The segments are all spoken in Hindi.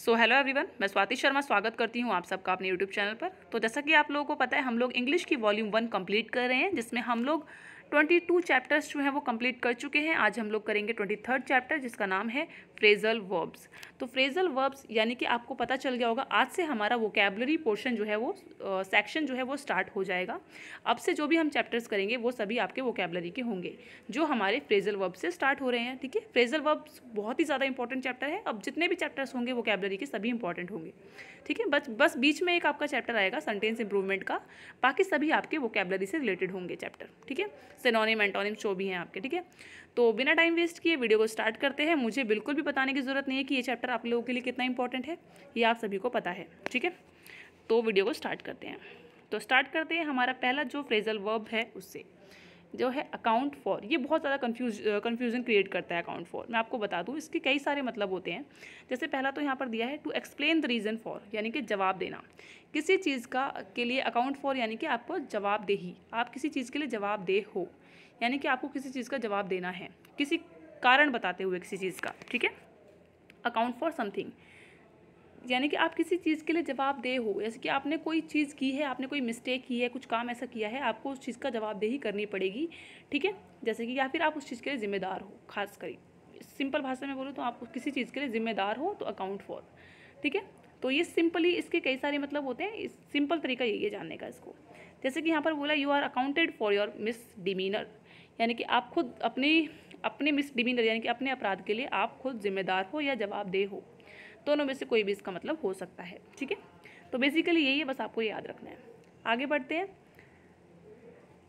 सो हेलो एवरीवन, मैं स्वाति शर्मा स्वागत करती हूँ आप सबका अपने यूट्यूब चैनल पर। तो जैसा कि आप लोगों को पता है, हम लोग इंग्लिश की वॉल्यूम 1 कंप्लीट कर रहे हैं, जिसमें हम लोग 22 चैप्टर्स जो हैं वो कंप्लीट कर चुके हैं। आज हम लोग करेंगे 23rd चैप्टर, जिसका नाम है फ्रेजल वर्ब्स। तो फ्रेजल वर्ब्स यानी कि आपको पता चल गया होगा, आज से हमारा वोकैबुलरी पोर्शन जो है वो सेक्शन जो है वो स्टार्ट हो जाएगा। अब से जो भी हम चैप्टर्स करेंगे वो सभी आपके वोकैबुलरी के होंगे, जो हमारे फ्रेजल वर्ब से स्टार्ट हो रहे हैं। ठीक है, फ्रेजल वर्ब्स बहुत ही ज़्यादा इंपॉर्टेंट चैप्टर है। अब जितने भी चैप्टर्स होंगे वोकैबुलरी के सभी इंपॉर्टेंट होंगे। ठीक है, बस बीच में एक आपका चैप्टर आएगा सेंटेंस इंप्रूवमेंट का, बाकी सभी आपके वोकैबुलरी से रिलेटेड होंगे चैप्टर। ठीक है, सिनोनिम एंटोनिम जो भी हैं आपके। ठीक है, तो बिना टाइम वेस्ट किए वीडियो को स्टार्ट करते हैं। मुझे बिल्कुल भी बताने की ज़रूरत नहीं है कि ये चैप्टर आप लोगों के लिए कितना इंपॉर्टेंट है, ये आप सभी को पता है। ठीक है, तो वीडियो को स्टार्ट करते हैं। तो स्टार्ट करते हैं हमारा पहला जो फ्रेजल वर्ब है उससे, जो है अकाउंट फॉर। ये बहुत ज़्यादा कन्फ्यूजन क्रिएट करता है अकाउंट फॉर। मैं आपको बता दूँ, इसके कई सारे मतलब होते हैं। जैसे पहला तो यहाँ पर दिया है to explain the reason for, यानी कि जवाब देना किसी चीज़ का के लिए। अकाउंट फॉर यानी कि आपको जवाबदेही, आप किसी चीज़ के लिए जवाबदेह हो, यानी कि आपको किसी चीज़ का जवाब देना है, किसी कारण बताते हुए किसी चीज़ का। ठीक है, अकाउंट फॉर समथिंग यानी कि आप किसी चीज़ के लिए जवाबदेह हो। जैसे कि आपने कोई चीज़ की है, आपने कोई मिस्टेक की है, कुछ काम ऐसा किया है, आपको उस चीज़ का जवाबदेही करनी पड़ेगी। ठीक है, जैसे कि या फिर आप उस चीज़ के लिए जिम्मेदार हो। खास कर सिंपल भाषा में बोलूँ तो आप किसी चीज़ के लिए जिम्मेदार हो, तो अकाउंट फॉर। ठीक है, तो ये सिंपली इसके कई सारे मतलब होते हैं। इस सिंपल तरीका यही है जानने का इसको। जैसे कि यहाँ पर बोला you are accounted for your misdemeanour, यानी कि आप खुद अपने मिस डिमीनर यानी कि अपने अपराध के लिए आप खुद जिम्मेदार हो या जवाबदेह हो। दोनों में से कोई भी इसका मतलब हो सकता है। ठीक है, तो बेसिकली यही है, बस आपको याद रखना है। आगे बढ़ते हैं।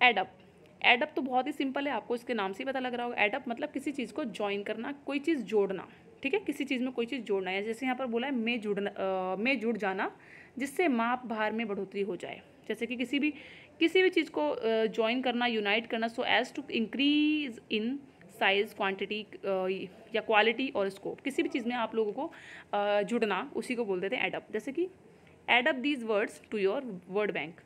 एडअप। एडअप तो बहुत ही सिंपल है, आपको इसके नाम से ही पता लग रहा होगा। एडअप मतलब किसी चीज़ को ज्वाइन करना, कोई चीज़ जोड़ना। ठीक है, किसी चीज़ में कोई चीज़ जोड़ना है। जैसे यहाँ पर बोला है में जुड़ जाना, जिससे माप भार में बढ़ोतरी हो जाए। जैसे कि किसी भी चीज़ को ज्वाइन करना, यूनाइट करना, so as to increase in size, quantity या क्वालिटी और स्कोप। किसी भी चीज़ में आप लोगों को जुड़ना, उसी को बोल देते हैं एडअप। जैसे कि add up these words to your word bank,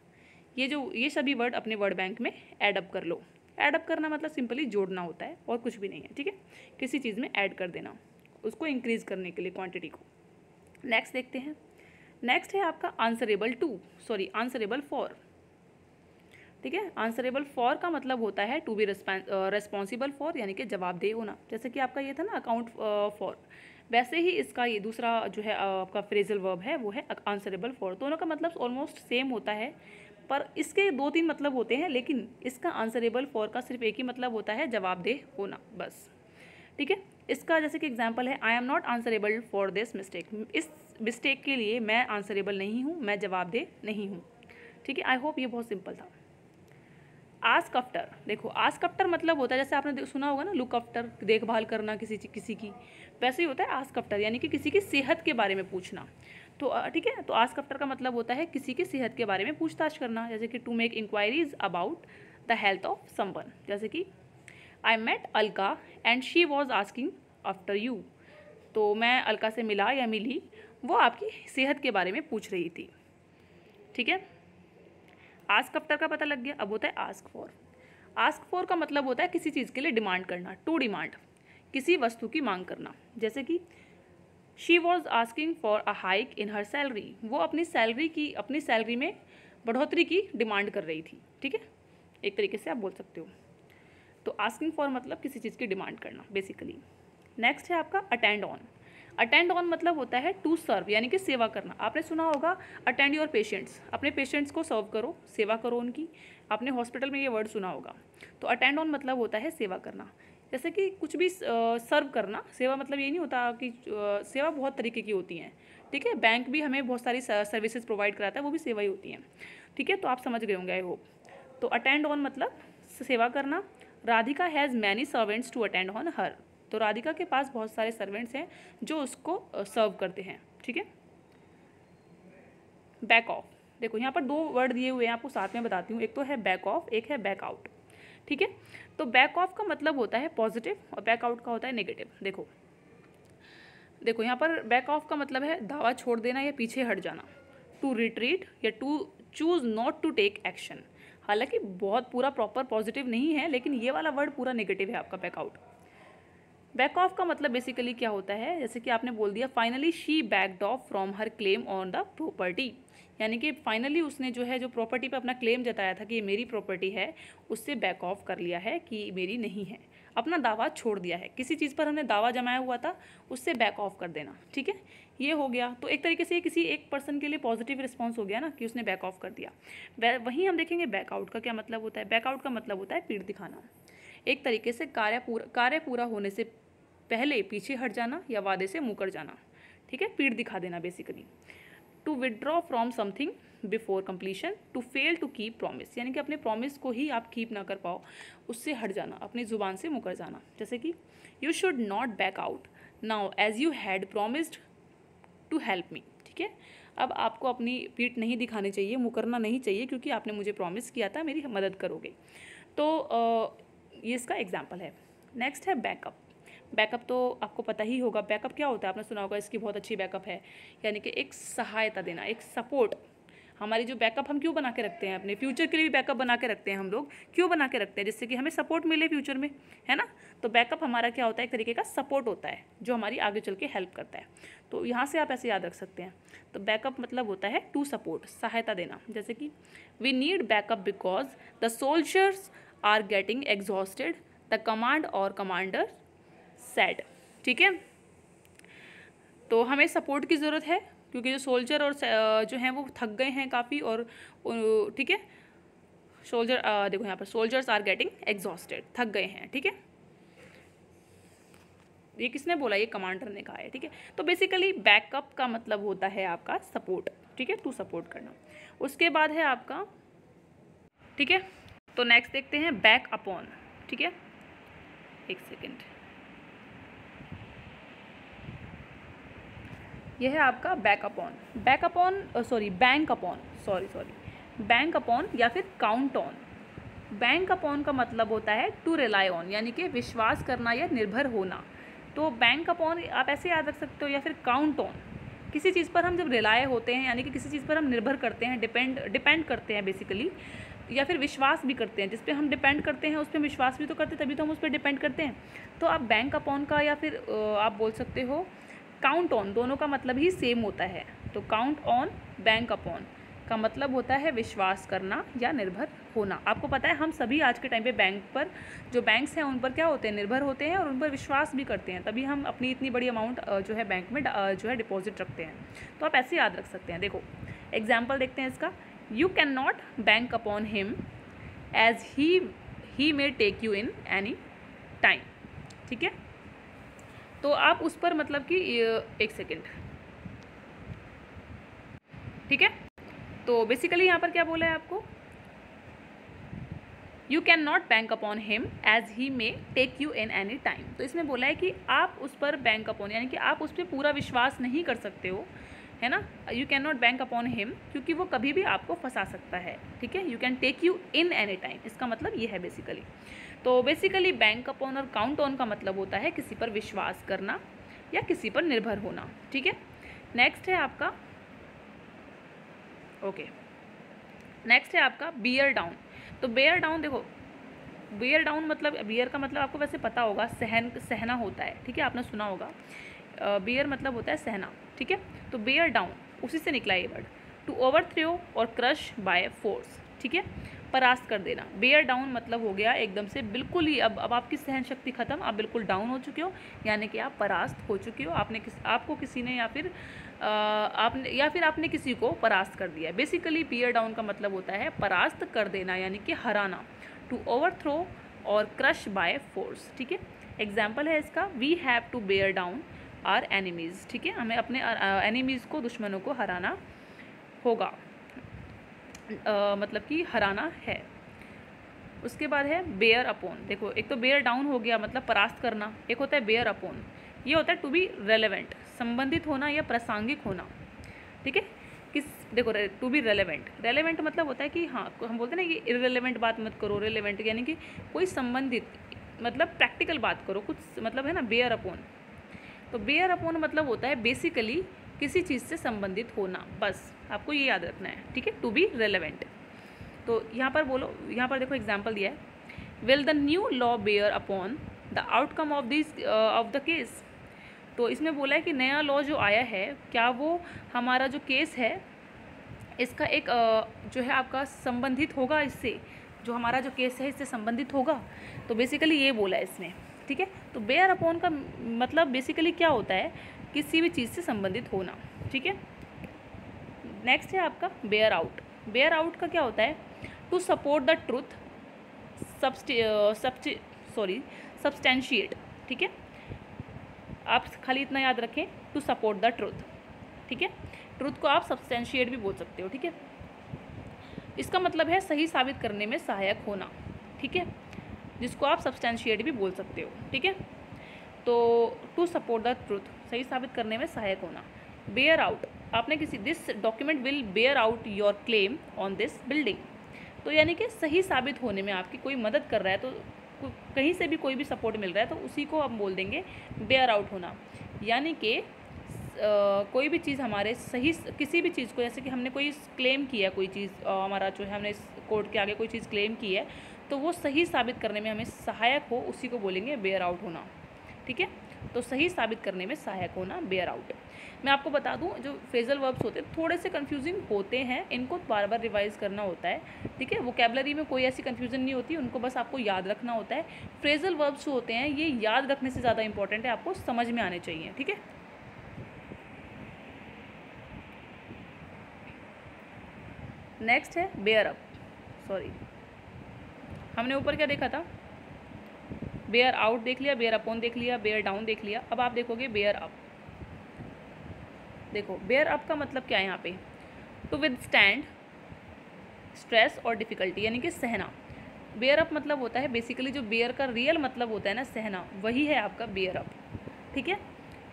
ये सभी वर्ड अपने वर्ड बैंक में एडअप कर लो। एडअप करना मतलब सिंपली जोड़ना होता है और कुछ भी नहीं है। ठीक है, किसी चीज़ में ऐड कर देना, उसको इंक्रीज करने के लिए क्वांटिटी को। नेक्स्ट देखते हैं। नेक्स्ट है आपका आंसरेबल फॉर। ठीक है, आंसरेबल फॉर का मतलब होता है टू बी रेस्पॉन्सिबल फॉर, यानी कि जवाबदेह होना। जैसे कि आपका ये था ना अकाउंट फॉर, वैसे ही इसका ये दूसरा जो है आपका फ्रेजल वर्ब है वो है आंसरेबल फॉर। दोनों का मतलब ऑलमोस्ट सेम होता है, पर इसके 2-3 मतलब होते हैं, लेकिन इसका आंसरेबल फॉर का सिर्फ एक ही मतलब होता है, जवाबदेह होना, बस। ठीक है, इसका जैसे कि एग्जांपल है I am not answerable for this mistake. इस मिस्टेक के लिए मैं आंसरेबल नहीं हूँ, मैं जवाबदेह नहीं हूँ। ठीक है, आई होप ये बहुत सिंपल था। Ask after. देखो, आस्क आफ्टर मतलब होता है, जैसे आपने सुना होगा ना, लुक आफ्टर, देखभाल करना किसी की, वैसे ही होता है आस्क आफ्टर, यानी कि किसी की सेहत के बारे में पूछना। तो ठीक है, तो आस्क आफ्टर का मतलब होता है किसी की सेहत के बारे में पूछताछ करना। जैसे कि to make inquiries about the health of someone. जैसे कि I met Alka and she was asking after you. तो मैं अलका से मिला या मिली, वो आपकी सेहत के बारे में पूछ रही थी। ठीक है, आस्क आफ्टर का पता लग गया। अब होता है आस्क फॉर। आस्क फॉर का मतलब होता है किसी चीज़ के लिए डिमांड करना, टू डिमांड, किसी वस्तु की मांग करना। जैसे कि she was asking for a hike in her salary, वो अपनी सैलरी में बढ़ोतरी की डिमांड कर रही थी। ठीक है, एक तरीके से आप बोल सकते हो। तो आस्किंग फॉर मतलब किसी चीज़ की डिमांड करना बेसिकली। नेक्स्ट है आपका अटेंड ऑन। अटेंड ऑन मतलब होता है टू सर्व, यानी कि सेवा करना। आपने सुना होगा अटेंड योर पेशेंट्स, अपने पेशेंट्स को सर्व करो, सेवा करो उनकी। आपने हॉस्पिटल में ये वर्ड सुना होगा। तो अटेंड ऑन मतलब होता है सेवा करना। जैसे कि कुछ भी सर्व करना। सेवा मतलब ये नहीं होता कि सेवा बहुत तरीके की होती हैं। ठीक है, बैंक भी हमें बहुत सारी सर्विसेज प्रोवाइड कराता है, वो भी सेवा ही होती हैं। ठीक है, तो आप समझ गए होंगे आई होप। तो अटेंड ऑन मतलब सेवा करना। Radhika has many servants to attend on her. तो राधिका के पास बहुत सारे सर्वेंट्स हैं जो उसको सर्व करते हैं। ठीक है, बैक ऑफ। देखो, यहाँ पर 2 वर्ड दिए हुए हैं, आपको साथ में बताती हूँ। एक तो है बैक ऑफ, एक है बैक आउट। ठीक है, तो बैक ऑफ का मतलब होता है पॉजिटिव और बैक आउट का होता है नेगेटिव। देखो यहाँ पर बैक ऑफ का मतलब है दावा छोड़ देना या पीछे हट जाना, टू रिट्रीट या to choose not to take action. हालांकि बहुत पूरा प्रॉपर पॉजिटिव नहीं है, लेकिन ये वाला वर्ड पूरा नेगेटिव है आपका बैक आउट। बैक ऑफ का मतलब बेसिकली क्या होता है, जैसे कि आपने बोल दिया finally she backed of from her claim on the property, यानी कि फाइनली उसने जो है जो प्रॉपर्टी पे अपना क्लेम जताया था कि ये मेरी प्रॉपर्टी है, उससे बैक ऑफ कर लिया है कि मेरी नहीं है, अपना दावा छोड़ दिया है। किसी चीज़ पर हमने दावा जमाया हुआ था, उससे बैक ऑफ कर देना, ठीक है, ये हो गया। तो एक तरीके से किसी एक पर्सन के लिए पॉजिटिव रिस्पॉन्स हो गया ना कि उसने बैक ऑफ कर दिया। वहीं हम देखेंगे बैकआउट का क्या मतलब होता है। बैकआउट का मतलब होता है पीठ दिखाना, एक तरीके से कार्य पूरा होने से पहले पीछे हट जाना या वादे से मुकर जाना, ठीक है, पीठ दिखा देना basically. To withdraw from something before completion, to fail to keep promise, यानी कि अपने प्रॉमिस को ही आप कीप ना कर पाओ, उससे हट जाना, अपनी ज़ुबान से मुकर जाना। जैसे कि you should not back out now as you had promised to help me, ठीक है, अब आपको अपनी पीठ नहीं दिखानी चाहिए, मुकरना नहीं चाहिए, क्योंकि आपने मुझे प्रॉमिस किया था मेरी मदद करोगे। तो ये इसका एग्जाम्पल है। नेक्स्ट है बैकअप। बैकअप तो आपको पता ही होगा, बैकअप क्या होता है, आपने सुना होगा, इसकी बहुत अच्छी बैकअप है, यानी कि एक सहायता देना, एक सपोर्ट। हमारी जो बैकअप हम क्यों बना के रखते हैं, अपने फ्यूचर के लिए भी बैकअप बना के रखते हैं हम लोग, क्यों बना के रखते हैं, जिससे कि हमें सपोर्ट मिले फ्यूचर में, है ना। तो बैकअप हमारा क्या होता है, एक तरीके का सपोर्ट होता है जो हमारी आगे चल के हेल्प करता है। तो यहाँ से आप ऐसे याद रख सकते हैं। तो बैकअप मतलब होता है टू सपोर्ट, सहायता देना। जैसे कि we need backup because the soldiers are getting exhausted, the command और कमांडर सैड, ठीक है। तो हमें सपोर्ट की ज़रूरत है, क्योंकि जो सोल्जर और जो हैं वो थक गए हैं काफ़ी, और ठीक है, सोल्जर देखो यहाँ पर सोल्जर्स आर गेटिंग एग्जॉस्टेड, थक गए हैं, ठीक है। ये किसने बोला, ये कमांडर ने कहा है, ठीक है। तो बेसिकली बैकअप का मतलब होता है आपका सपोर्ट, ठीक है, टू सपोर्ट करना। उसके बाद है आपका, ठीक है, तो नेक्स्ट देखते हैं बैक अपॉन, ठीक है, एक सेकेंड, यह है आपका बैक अपॉन। बैंक अपॉन या फिर काउंट ऑन। बैंक अपॉन का मतलब होता है टू रिलाई ऑन, यानी कि विश्वास करना या निर्भर होना। तो बैंक अपॉन आप ऐसे याद रख सकते हो, या फिर काउंट ऑन, किसी चीज़ पर हम जब रिलाय होते हैं, यानी कि किसी चीज़ पर हम निर्भर करते हैं, डिपेंड करते हैं बेसिकली, या फिर विश्वास भी करते हैं। जिस पे हम डिपेंड करते हैं उस पर विश्वास भी तो करते हैं, तभी तो हम उस पर डिपेंड करते हैं। तो आप बैंक अपॉन का या फिर आप बोल सकते हो काउंट ऑन, दोनों का मतलब ही सेम होता है। तो काउंट ऑन, बैंक अपॉन का मतलब होता है विश्वास करना या निर्भर होना। आपको पता है हम सभी आज के टाइम पे बैंक पर, जो बैंक्स हैं उन पर क्या होते हैं, निर्भर होते हैं और उन पर विश्वास भी करते हैं, तभी हम अपनी इतनी बड़ी अमाउंट जो है बैंक में जो है डिपॉजिट रखते हैं। तो आप ऐसे याद रख सकते हैं। देखो एग्जाम्पल देखते हैं इसका। You can not bank upon him as he may take you in any time, ठीक है। तो आप उस पर मतलब कि एक सेकेंड, ठीक है। तो बेसिकली यहाँ पर क्या बोला है आपको, you can not bank upon him as he may take you in any time. तो इसमें बोला है कि आप उस पर बैंक अपॉन, यानी कि आप उस पर पूरा विश्वास नहीं कर सकते हो, है ना। You can not bank upon him, क्योंकि वो कभी भी आपको फंसा सकता है, ठीक है। You can take you in any time, इसका मतलब ये है बेसिकली। तो बेसिकली बैंक अपॉन और काउंट ऑन का मतलब होता है किसी पर विश्वास करना या किसी पर निर्भर होना, ठीक है। नेक्स्ट है आपका नेक्स्ट है आपका बियर डाउन। तो बियर डाउन, देखो बियर डाउन मतलब, बियर का मतलब आपको वैसे पता होगा, सहना होता है, ठीक है, आपने सुना होगा। बियर मतलब होता है सहना, ठीक है। तो बियर डाउन उसी से निकला ये वर्ड। टू ओवरथ्रो और क्रश बाय फोर्स, ठीक है, परास्त कर देना। बियर डाउन मतलब हो गया एकदम से बिल्कुल ही, अब आपकी सहन शक्ति खत्म, आप बिल्कुल डाउन हो चुके हो, यानी कि आप परास्त हो चुके हो। आपको किसी ने या फिर आपने किसी को परास्त कर दिया है। बेसिकली बियर डाउन का मतलब होता है परास्त कर देना, यानी कि हराना। टू ओवरथ्रो और क्रश बाय फोर्स, ठीक है। एग्जाम्पल है इसका, we have to bear down our enemies, ठीक है, हमें अपने एनिमीज़ को, दुश्मनों को हराना होगा, मतलब कि हराना है। उसके बाद है बेयर अपॉन। देखो एक तो बेयर डाउन हो गया मतलब परास्त करना, एक होता है बेयर अपॉन, ये होता है टू बी रेलेवेंट, संबंधित होना या प्रासंगिक होना, ठीक है। देखो टू बी रेलेवेंट मतलब होता है कि हाँ, हम बोलते हैं ना कि इररेलेवेंट बात मत करो, रेलेवेंट यानी कि कोई संबंधित, मतलब प्रैक्टिकल बात करो, कुछ मतलब है ना। बेयर अपॉन, तो बेयर अपॉन मतलब होता है बेसिकली किसी चीज़ से संबंधित होना, बस आपको ये याद रखना है, ठीक है। To be relevant. तो यहाँ पर देखो एग्जाम्पल दिया है, will the new law bear upon the outcome of the case. तो इसमें बोला है कि नया लॉ जो आया है, क्या वो हमारा जो केस है इसका एक जो है आपका संबंधित होगा, इससे जो हमारा जो केस है इससे संबंधित होगा। तो बेसिकली ये बोला है इसमें, ठीक है। तो बेयर अपॉन का मतलब बेसिकली क्या होता है, किसी भी चीज़ से संबंधित होना, ठीक है। नेक्स्ट है आपका बेयर आउट। बेयर आउट का क्या होता है, to support the truth, substantiate, ठीक है। आप खाली इतना याद रखें, टू सपोर्ट द ट्रूथ, ठीक है। ट्रूथ को आप सब्सटेंशिएट भी बोल सकते हो, ठीक है। इसका मतलब है सही साबित करने में सहायक होना, ठीक है, जिसको आप सब्सटेंशिएट भी बोल सकते हो, ठीक है। तो टू सपोर्ट द ट्रूथ, सही साबित करने में सहायक होना। बेयर आउट, आपने किसी, this document will bear out your claim on this building. तो यानी कि सही साबित होने में आपकी कोई मदद कर रहा है, तो कहीं से भी कोई भी सपोर्ट मिल रहा है तो उसी को हम बोल देंगे बेयर आउट होना। यानी कि कोई भी चीज़ हमारे सही, किसी भी चीज़ को, जैसे कि हमने कोई क्लेम किया, कोई चीज़ हमारा जो है, हमने कोर्ट के आगे कोई चीज़ क्लेम की है, तो वो सही साबित करने में हमें सहायक हो, उसी को बोलेंगे बेयर आउट होना, ठीक है। तो सही साबित करने में सहायक होना बेयर आउट। मैं आपको बता दूं, जो फ्रेजल वर्ब्स होते हैं थोड़े से कंफ्यूजिंग होते हैं, इनको बार बार रिवाइज करना होता है, ठीक है। वोकैबुलरी में कोई ऐसी कंफ्यूजन नहीं होती, उनको बस आपको याद रखना होता है। फ्रेजल वर्ब्स जो होते हैं ये याद रखने से ज़्यादा इंपॉर्टेंट है, आपको समझ में आने चाहिए, ठीक है। नेक्स्ट है बेयर अप। सॉरी, हमने ऊपर क्या देखा था, बेयर आउट देख लिया, बेयर अपॉन देख लिया, बेयर डाउन देख लिया। अब आप देखोगे बेयर अप। देखो बेयर अप का मतलब क्या है यहाँ पे, टू विदस्टैंड स्ट्रेस और डिफ़िकल्टी, यानी कि सहना। बेयर अप मतलब होता है, बेसिकली जो बेयर का रियल मतलब होता है ना, सहना, वही है आपका बेयर अप, ठीक है।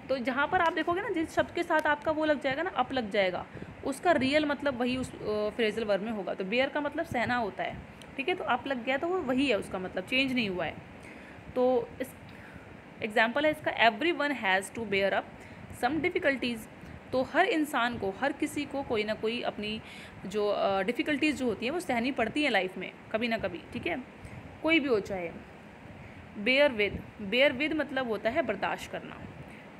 तो जहाँ पर आप देखोगे ना, जिस शब्द के साथ आपका वो लग जाएगा ना, अप लग जाएगा, उसका रियल मतलब वही उस फ्रेजल वर्ब में होगा। तो बेयर का मतलब सहना होता है, ठीक है। तो अप लग गया तो वो वही है, उसका मतलब चेंज नहीं हुआ है। तो इस एग्जाम्पल है इसका, everyone has to bear up some difficulties. तो हर इंसान को, हर किसी को कोई ना कोई अपनी जो डिफ़िकल्टीज़ जो होती हैं वो सहनी पड़ती हैं लाइफ में, कभी ना कभी, ठीक है, कोई भी हो चाहे। बेयर विद, बेयर विद मतलब होता है बर्दाश्त करना,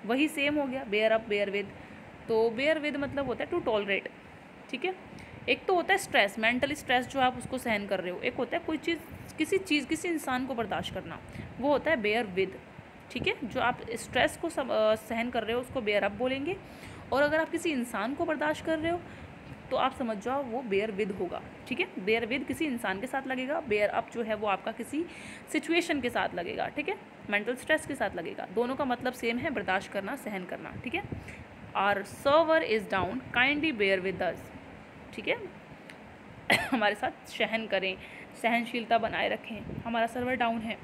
वही सेम हो गया बेयर अप बेयर विद। तो बेयर विद मतलब होता है टू टॉलरेट, ठीक है। एक तो होता है स्ट्रेस, मेंटल स्ट्रेस जो आप उसको सहन कर रहे हो, एक होता है कोई चीज़, किसी इंसान को बर्दाश्त करना, वो होता है बेयर विद, ठीक है। जो आप स्ट्रेस को सहन कर रहे हो उसको बेयर अप बोलेंगे, और अगर आप किसी इंसान को बर्दाश्त कर रहे हो तो आप समझ जाओ वो बेयर विद होगा, ठीक है। बेयर विद किसी इंसान के साथ लगेगा, बेयर अप जो है वो आपका किसी सिचुएशन के साथ लगेगा, ठीक है, मेंटल स्ट्रेस के साथ लगेगा। दोनों का मतलब सेम है, बर्दाश्त करना, सहन करना, ठीक है। Our server is down, kindly bear with us, ठीक है। हमारे साथ सहन करें, सहनशीलता बनाए रखें, हमारा सर्वर डाउन है।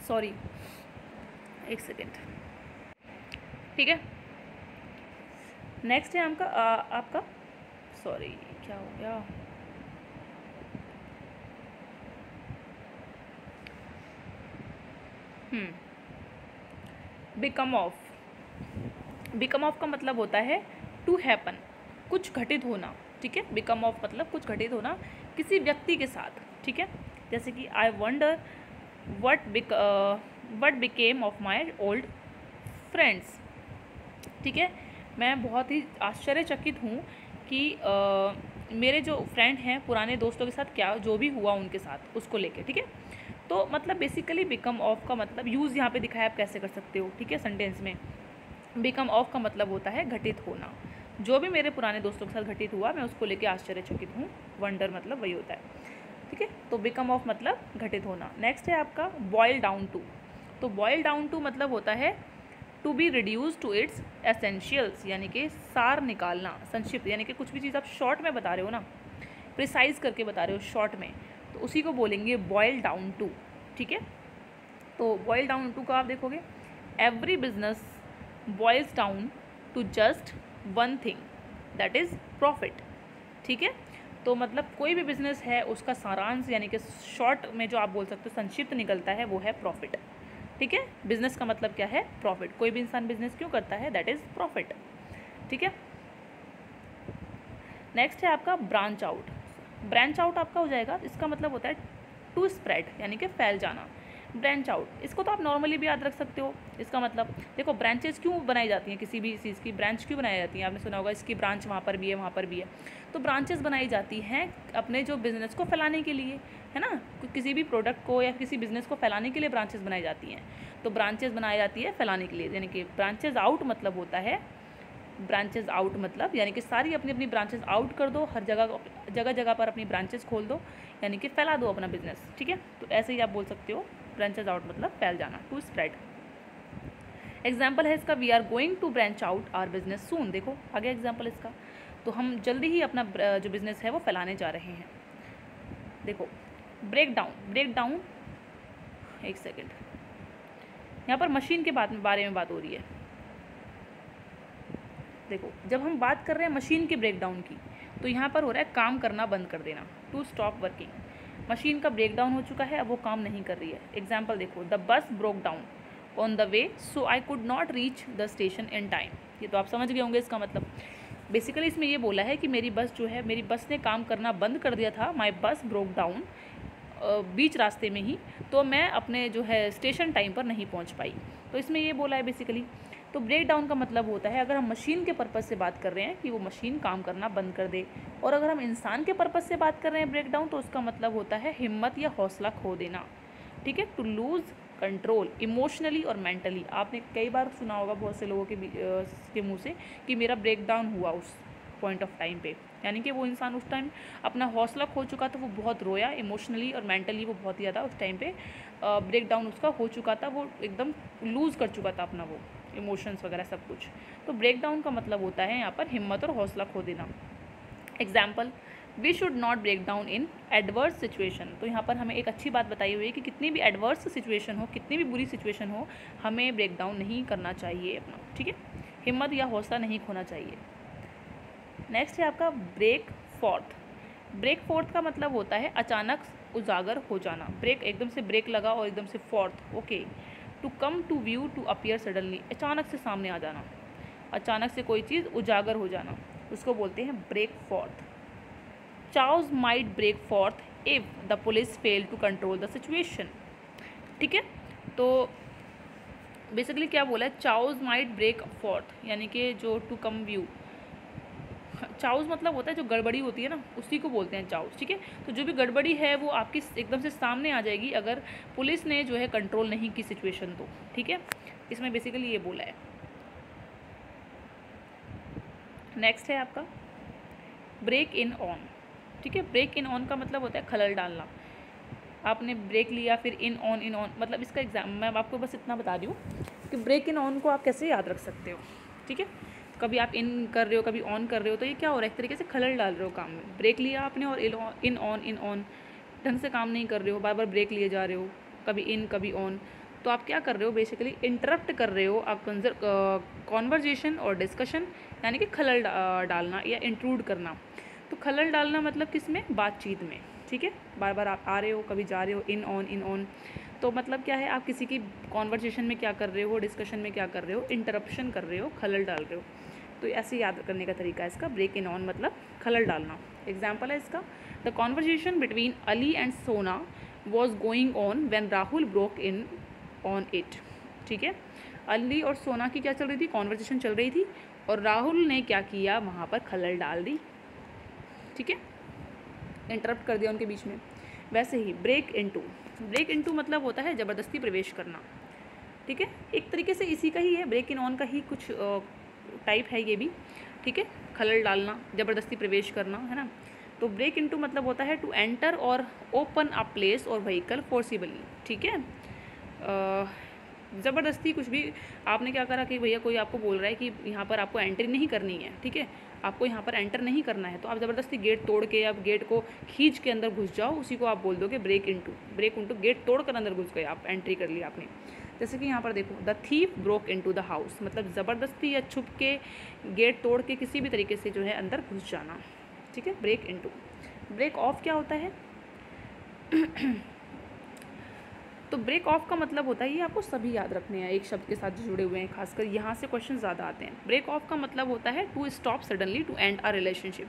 सॉरी, एक सेकेंड, ठीक है। नेक्स्ट है आपका सॉरी क्या हो गया, बिकम ऑफ। बिकम ऑफ का मतलब होता है टू हैपन, कुछ घटित होना, ठीक है। बिकम ऑफ मतलब कुछ घटित होना किसी व्यक्ति के साथ, ठीक है। जैसे कि I wonder what became of my old friends, ठीक है। मैं बहुत ही आश्चर्यचकित हूँ कि मेरे जो फ्रेंड हैं, पुराने दोस्तों के साथ क्या जो भी हुआ उनके साथ, उसको लेके, ठीक है। तो मतलब बेसिकली बिकम ऑफ का मतलब यूज़ यहाँ पे दिखाया, आप कैसे कर सकते हो, ठीक है, सेंटेंस में। बिकम ऑफ का मतलब होता है घटित होना, जो भी मेरे पुराने दोस्तों के साथ घटित हुआ मैं उसको लेके आश्चर्यचकित हूँ। वंडर मतलब वही होता है, ठीक है। तो बिकम ऑफ मतलब घटित होना। नेक्स्ट है आपका बॉयल डाउन टू। तो बॉयल डाउन टू मतलब होता है to be reduce to its essentials, यानी कि सार निकालना, संक्षिप्त, यानी कि कुछ भी चीज़ आप शॉर्ट में बता रहे हो ना, प्रिसाइज करके बता रहे हो शॉर्ट में, तो उसी को बोलेंगे बॉयल डाउन टू, ठीक है। तो बॉयल डाउन टू का आप देखोगे, every business boils down to just one thing, that is profit, ठीक है। तो मतलब कोई भी बिजनेस है उसका सारांश, यानी कि शॉर्ट में जो आप बोल सकते हो संक्षिप्त निकलता है, वो है प्रॉफिट, ठीक है। बिजनेस का मतलब क्या है, प्रॉफिट। कोई भी इंसान बिजनेस क्यों करता है, दैट इज़ प्रॉफिट, ठीक है। नेक्स्ट है आपका ब्रांच आउट। ब्रांच आउट आपका हो जाएगा, इसका मतलब होता है टू स्प्रेड, यानी कि फैल जाना। ब्रांच आउट, इसको तो आप नॉर्मली भी याद रख सकते हो। इसका मतलब देखो, ब्रांचेस क्यों बनाई जाती हैं, किसी भी चीज़ की ब्रांच क्यों बनाई जाती हैं, आपने सुना होगा इसकी ब्रांच वहाँ पर भी है, वहाँ पर भी है। तो ब्रांचेस बनाई जाती हैं अपने जो बिज़नेस को फैलाने के लिए, है ना, किसी भी प्रोडक्ट को या किसी बिज़नेस को फैलाने के लिए ब्रांचेस बनाई जाती हैं। तो ब्रांचेस बनाई जाती है फैलाने के लिए, यानी कि ब्रांचेज आउट मतलब होता है, ब्रांचेज आउट मतलब यानी कि सारी अपनी अपनी ब्रांचेज आउट कर दो, हर जगह जगह पर अपनी ब्रांचेस खोल दो, यानी कि फैला दो अपना बिजनेस। ठीक है, तो ऐसे ही आप बोल सकते हो, ब्रांचेज आउट मतलब फैल जाना, टू स्प्रेड। एग्जाम्पल है इसका, we are going to branch out our business soon. देखो आगे एग्जाम्पल इसका, तो हम जल्दी ही अपना जो बिज़नेस है वो फैलाने जा रहे हैं। देखो ब्रेक डाउन, एक सेकेंड, यहाँ पर मशीन के बारे में बात हो रही है। देखो जब हम बात कर रहे हैं मशीन के ब्रेकडाउन की, तो यहाँ पर हो रहा है काम करना बंद कर देना, टू स्टॉप वर्किंग। मशीन का ब्रेकडाउन हो चुका है, अब वो काम नहीं कर रही है। एग्जाम्पल देखो, the bus broke down on the way so I could not reach the station in time. ये तो आप समझ गए होंगे इसका मतलब। बेसिकली इसमें ये बोला है कि मेरी बस ने काम करना बंद कर दिया था, माई बस ब्रोक डाउन, बीच रास्ते में ही, तो मैं अपने जो है स्टेशन टाइम पर नहीं पहुंच पाई। तो इसमें ये बोला है बेसिकली। तो ब्रेक डाउन का मतलब होता है, अगर हम मशीन के पर्पज़ से बात कर रहे हैं कि वो मशीन काम करना बंद कर दे, और अगर हम इंसान के पर्पज़ से बात कर रहे हैं ब्रेक डाउन, तो उसका मतलब होता है हिम्मत या हौसला खो देना। ठीक है, टू लूज़ कंट्रोल इमोशनली और मेंटली। आपने कई बार सुना होगा बहुत से लोगों के मुँह से कि मेरा ब्रेक डाउन हुआ उस पॉइंट ऑफ टाइम पे, यानी कि वो इंसान उस टाइम अपना हौसला खो चुका था, वो बहुत रोया, इमोशनली और मेंटली वो बहुत ज़्यादा उस टाइम पे ब्रेक डाउन उसका हो चुका था, वो एकदम लूज़ कर चुका था अपना वो इमोशंस वगैरह सब कुछ। तो ब्रेक डाउन का मतलब होता है यहाँ पर हिम्मत और हौसला खो देना। Example, we should not break down in adverse situation. तो यहाँ पर हमें एक अच्छी बात बताई हुई है कि कितनी भी एडवर्स सिचुएशन हो, कितनी भी बुरी सिचुएशन हो, हमें ब्रेक डाउन नहीं करना चाहिए अपना। ठीक है, हिम्मत या हौसला नहीं खोना चाहिए। नेक्स्ट है आपका ब्रेक फोर्थ। ब्रेक फोर्थ का मतलब होता है अचानक उजागर हो जाना। ब्रेक, एकदम से ब्रेक लगा और एकदम से forth, okay, to come to view, to appear suddenly, अचानक से सामने आ जाना, अचानक से कोई चीज़ उजागर हो जाना, उसको बोलते हैं break forth. Chaos might break forth if the police fail to control the situation. ठीक है, तो बेसिकली क्या बोला है, चाउज माइट ब्रेक फोर्थ, यानी कि जो टू कम व्यू, चाउज मतलब होता है जो गड़बड़ी होती है ना, उसी को बोलते हैं चाउज। ठीक है, तो जो भी गड़बड़ी है वो आपकी एकदम से सामने आ जाएगी अगर पुलिस ने जो है कंट्रोल नहीं की सिचुएशन तो। ठीक है, इसमें बेसिकली ये बोला है। नेक्स्ट है आपका ब्रेक इन ऑन। ठीक है, ब्रेक इन ऑन का मतलब होता है खलल डालना। आपने ब्रेक लिया फिर इन ऑन मतलब इसका एग्जाम मैं आपको बस इतना बता रही हूँ कि ब्रेक इन ऑन को आप कैसे याद रख सकते हो। ठीक है, कभी आप इन कर रहे हो, कभी ऑन कर रहे हो, तो ये क्या हो रहा है, एक तरीके से खलल डाल रहे हो काम में। ब्रेक लिया आपने और इन ऑन ढंग से काम नहीं कर रहे हो, बार बार ब्रेक लिए जा रहे हो, कभी इन कभी ऑन, तो आप क्या कर रहे हो, बेसिकली इंटरप्ट कर रहे हो आप कॉन्वर्जेशन और डिस्कशन, यानी कि खलल डालना या इंट्रूड करना। तो खलल डालना मतलब किस में, बातचीत में। ठीक है, बार बार आप आ रहे हो, कभी जा रहे हो, इन ऑन, तो मतलब क्या है, आप किसी की कॉन्वर्जेशन में क्या कर रहे हो, डिस्कशन में क्या कर रहे हो, इंटरप्शन कर रहे हो, खलल डाल रहे हो। तो ऐसे याद करने का तरीका है इसका, ब्रेक इन ऑन मतलब खलल डालना। एग्जाम्पल है इसका, the conversation between Ali and Sona was going on when Rahul broke in on it. ठीक है, अली और सोना की क्या चल रही थी, कॉन्वर्जेशन चल रही थी, और राहुल ने क्या किया, वहाँ पर खलल डाल दी। ठीक है, इंटरप्ट कर दिया उनके बीच में। वैसे ही ब्रेक इनटू मतलब होता है ज़बरदस्ती प्रवेश करना। ठीक है, एक तरीके से इसी का ही है, ब्रेक इन ऑन का ही कुछ टाइप है ये भी। ठीक है, खलल डालना, ज़बरदस्ती प्रवेश करना, है ना। तो ब्रेक इनटू मतलब होता है टू एंटर और ओपन अ प्लेस और व्हीकल फोर्सिबली। ठीक है, ज़बरदस्ती कुछ भी आपने क्या करा कि भैया कोई आपको बोल रहा है कि यहाँ पर आपको एंट्री नहीं करनी है, ठीक है, आपको यहाँ पर एंटर नहीं करना है, तो आप ज़बरदस्ती गेट तोड़ के, आप गेट को खींच के अंदर घुस जाओ, उसी को आप बोल दोगे ब्रेक इनटू, गेट तोड़ कर अंदर घुस गए आप, एंट्री कर ली आपने। जैसे कि यहाँ पर देखो, the thief broke into the house, मतलब ज़बरदस्ती या छुप के गेट तोड़ के किसी भी तरीके से जो है अंदर घुस जाना। ठीक है, ब्रेक इनटू। ब्रेक ऑफ क्या होता है तो ब्रेक ऑफ का मतलब होता है, ये आपको सभी याद रखने हैं, एक शब्द के साथ जो जुड़े हुए हैं, खासकर यहाँ से क्वेश्चन ज़्यादा आते हैं। ब्रेक ऑफ का मतलब होता है to stop suddenly, to end a relationship,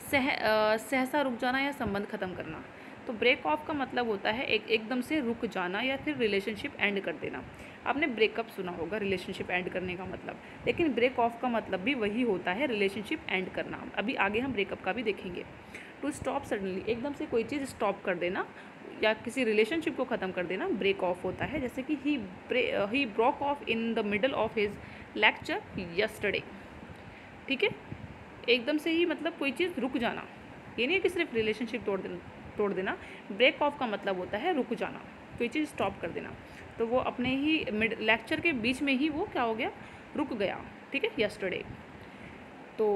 सहसा रुक जाना या संबंध खत्म करना। तो ब्रेक ऑफ का मतलब होता है एकदम से रुक जाना या फिर रिलेशनशिप एंड कर देना। आपने ब्रेकअप सुना होगा रिलेशनशिप एंड करने का मतलब, लेकिन ब्रेक ऑफ का मतलब भी वही होता है, रिलेशनशिप एंड करना। अभी आगे हम ब्रेकअप का भी देखेंगे। टू स्टॉप सडनली, एकदम से कोई चीज़ स्टॉप कर देना या किसी रिलेशनशिप को ख़त्म कर देना ब्रेक ऑफ होता है। जैसे कि he broke of in the middle of his lecture yesterday. ठीक है, एकदम से ही मतलब कोई चीज़ रुक जाना, ये नहीं है कि सिर्फ रिलेशनशिप तोड़ देना। ब्रेक ऑफ का मतलब होता है रुक जाना, कोई चीज़ स्टॉप कर देना। तो वो अपने ही लेक्चर के बीच में ही वो क्या हो गया, रुक गया। ठीक है, यस्टरडे। तो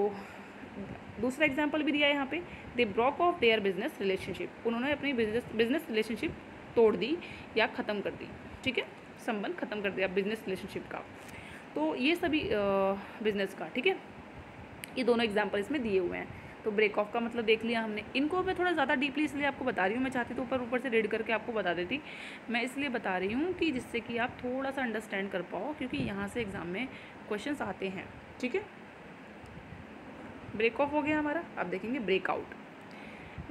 दूसरा एग्जाम्पल भी दिया है यहाँ पे, they broke of their business relationship, उन्होंने अपनी बिजनेस रिलेशनशिप तोड़ दी या ख़त्म कर दी। ठीक है, संबंध ख़त्म कर दिया बिजनेस रिलेशनशिप का। तो ये सभी बिजनेस का, ठीक है, ये दोनों एग्जाम्पल इसमें दिए हुए हैं। तो ब्रेक ऑफ का मतलब देख लिया हमने। इनको मैं थोड़ा ज़्यादा डीपली इसलिए आपको बता रही हूँ, मैं चाहती तो ऊपर से रीड करके आपको बता देती, मैं इसलिए बता रही हूँ कि जिससे कि आप थोड़ा सा अंडरस्टैंड कर पाओ, क्योंकि यहाँ से एग्ज़ाम में क्वेश्चंस आते हैं। ठीक है, ब्रेक ऑफ हो गया हमारा। अब देखेंगे ब्रेकआउट।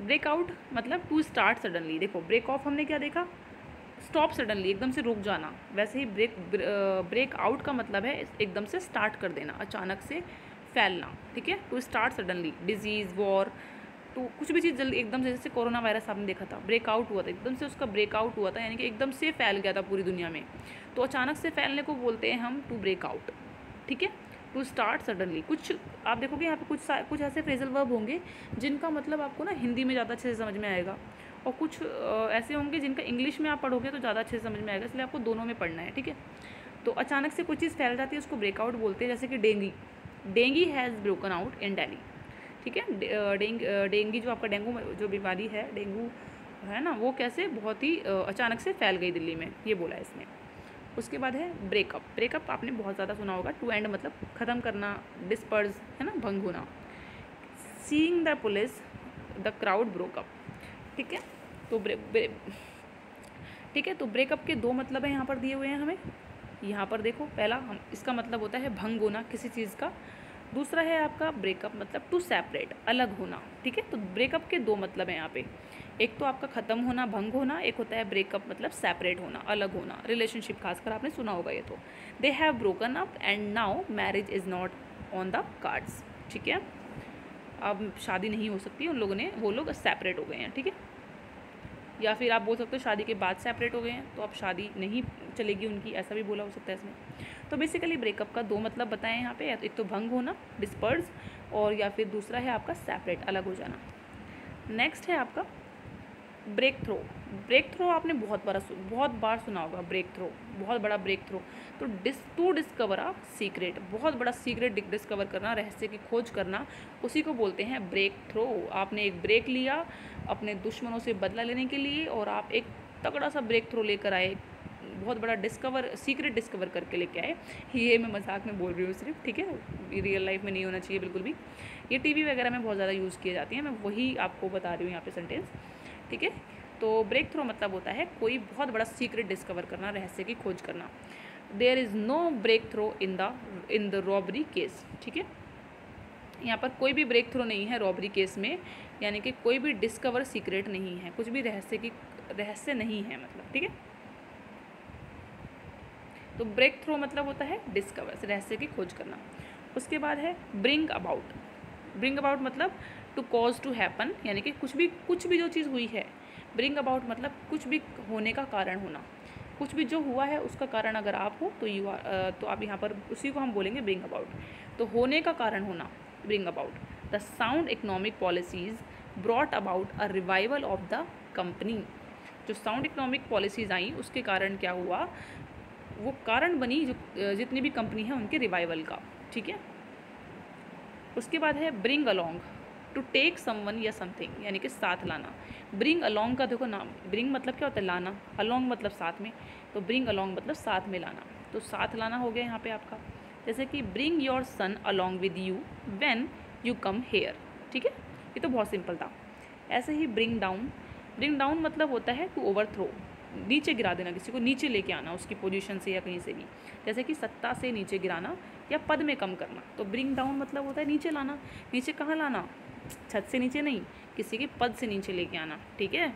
ब्रेकआउट मतलब टू स्टार्ट सडनली। देखो ब्रेक ऑफ हमने क्या देखा, स्टॉप सडनली, एकदम से रुक जाना। वैसे ही ब्रेक आउट का मतलब है एकदम से स्टार्ट कर देना, अचानक से फैलना। ठीक है, to start suddenly, disease, war, तो कुछ भी चीज़ जल्दी एकदम से, जैसे कोरोना वायरस आपने देखा था, ब्रेकआउट हुआ था, एकदम से उसका ब्रेकआउट हुआ था, यानी कि एकदम से फैल गया था पूरी दुनिया में। तो अचानक से फैलने को बोलते हैं हम टू ब्रेकआउट। ठीक है, टू स्टार्ट सडनली। कुछ आप देखोगे यहाँ पे कुछ ऐसे फ्रेजल वर्ब होंगे जिनका मतलब आपको ना हिंदी में ज़्यादा अच्छे से समझ में आएगा, और कुछ ऐसे होंगे जिनका इंग्लिश में आप पढ़ोगे तो ज़्यादा अच्छे से समझ में आएगा, इसलिए आपको दोनों में पढ़ना है। ठीक है, तो अचानक से कोई चीज़ फैल जाती है उसको ब्रेकआउट बोलते हैं। जैसे कि dinghy has broken out in Delhi. ठीक है, डेंगी जो आपका डेंगू जो बीमारी है, डेंगू है ना, वो कैसे बहुत ही अचानक से फैल गई दिल्ली में, ये बोला है इसमें। उसके बाद है ब्रेकअप। ब्रेकअप आपने बहुत ज़्यादा सुना होगा, टू एंड मतलब ख़त्म करना, डिस्पर्स है ना, भंग होना। Seeing the police the crowd broke up. ठीक है, तो ठीक है, तो ब्रेकअप के दो मतलब हैं यहाँ पर दिए हुए हैं हमें। यहाँ पर देखो, पहला हम इसका मतलब होता है भंग होना किसी चीज़ का। दूसरा है आपका ब्रेकअप मतलब टू सेपरेट, अलग होना। ठीक है, तो ब्रेकअप के दो मतलब हैं यहाँ पे, एक तो आपका ख़त्म होना, भंग होना, एक होता है ब्रेकअप मतलब सेपरेट होना, अलग होना, रिलेशनशिप खासकर आपने सुना होगा ये। तो they have broken up and now marriage is not on the cards. ठीक है, अब शादी नहीं हो सकती उन लोगों ने, वो लोग सेपरेट हो गए हैं। ठीक है, या फिर आप बोल सकते हो शादी के बाद सेपरेट हो गए हैं, तो अब शादी नहीं चलेगी उनकी, ऐसा भी बोला हो सकता है इसमें। तो बेसिकली ब्रेकअप का दो मतलब बताएं यहाँ पे, एक तो भंग होना, डिस्पर्स, और या फिर दूसरा है आपका सेपरेट, अलग हो जाना। नेक्स्ट है आपका ब्रेक थ्रो। ब्रेक थ्रो आपने बहुत बार सुना होगा, ब्रेक थ्रो, बहुत बड़ा ब्रेक थ्रो। तो टू डिस्कवर अ सीक्रेट, बहुत बड़ा सीक्रेट डिस्कवर करना, रहस्य की खोज करना, उसी को बोलते हैं ब्रेक थ्रो। आपने एक ब्रेक लिया अपने दुश्मनों से बदला लेने के लिए, और आप एक तगड़ा सा ब्रेक थ्रो लेकर आए, बहुत बड़ा सीक्रेट डिस्कवर करके लेके आए। ये मैं मजाक में बोल रही हूँ सिर्फ, ठीक है, रियल लाइफ में नहीं होना चाहिए बिल्कुल भी। ये टीवी वगैरह में बहुत ज़्यादा यूज़ किए जाती हैं, मैं वही आपको बता रही हूँ यहाँ पे सेंटेंस। ठीक है, तो ब्रेक थ्रो मतलब होता है कोई बहुत बड़ा सीक्रेट डिस्कवर करना, रहस्य की खोज करना। There is no breakthrough in the robbery case. ठीक है, यहाँ पर कोई भी ब्रेक थ्रो नहीं है रॉबरी केस में, यानी कि कोई भी डिस्कवर सीक्रेट नहीं है, कुछ भी रहस्य नहीं है मतलब। ठीक है, तो ब्रेक थ्रो मतलब होता है डिस्कवर, रहस्य की खोज करना। उसके बाद है ब्रिंग अबाउट। ब्रिंग अबाउट मतलब टू कॉज टू हैपन, यानी कि कुछ भी जो चीज़ हुई है। ब्रिंग अबाउट मतलब कुछ भी होने का कारण होना, कुछ भी जो हुआ है उसका कारण अगर आप हो तो तो आप यहाँ पर उसी को हम बोलेंगे ब्रिंग अबाउट। तो होने का कारण होना, bring about. The sound economic policies brought about a revival of the company. जो साउंड इकोनॉमिक पॉलिसीज़ आई उसके कारण क्या हुआ, वो कारण बनी जो जितनी भी कंपनी है उनके रिवाइवल का। ठीक है, उसके बाद है bring along, to take someone या समथिंग, यानी कि साथ लाना। ब्रिंग अलॉन्ग का देखो नाम, ब्रिंग मतलब क्या होता है, लाना, अलॉन्ग मतलब साथ में, तो ब्रिंग अलॉन्ग मतलब साथ में लाना। तो साथ लाना हो गया यहाँ पे आपका, जैसे कि bring your son along with you when you come here. ठीक है, ये तो बहुत सिंपल था। ऐसे ही ब्रिंग डाउन मतलब होता है टू ओवरथ्रो, नीचे गिरा देना, किसी को नीचे लेके आना उसकी पोजीशन से या कहीं से भी, जैसे कि सत्ता से नीचे गिराना या पद में कम करना। तो ब्रिंग डाउन मतलब होता है नीचे लाना। नीचे कहाँ लाना, छत से नीचे नहीं, किसी के पद से नीचे लेके आना। ठीक है,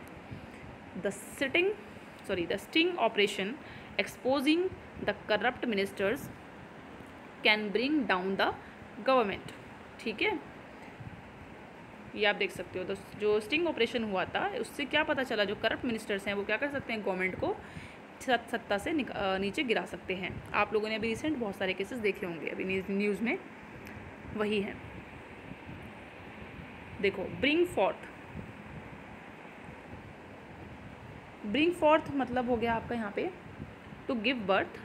the sting operation exposing the corrupt ministers can bring down the government. ठीक है, ये आप देख सकते हो। तो जो स्टिंग ऑपरेशन हुआ था उससे क्या पता चला, जो करप्ट मिनिस्टर्स हैं वो क्या कर सकते हैं, गवर्नमेंट को सत्ता से नीचे गिरा सकते हैं। आप लोगों ने अभी रिसेंट बहुत सारे केसेस देखे होंगे अभी न्यूज़ में, वही है। देखो, ब्रिंग फोर्थ मतलब हो गया आपका यहाँ पे टू गिव बर्थ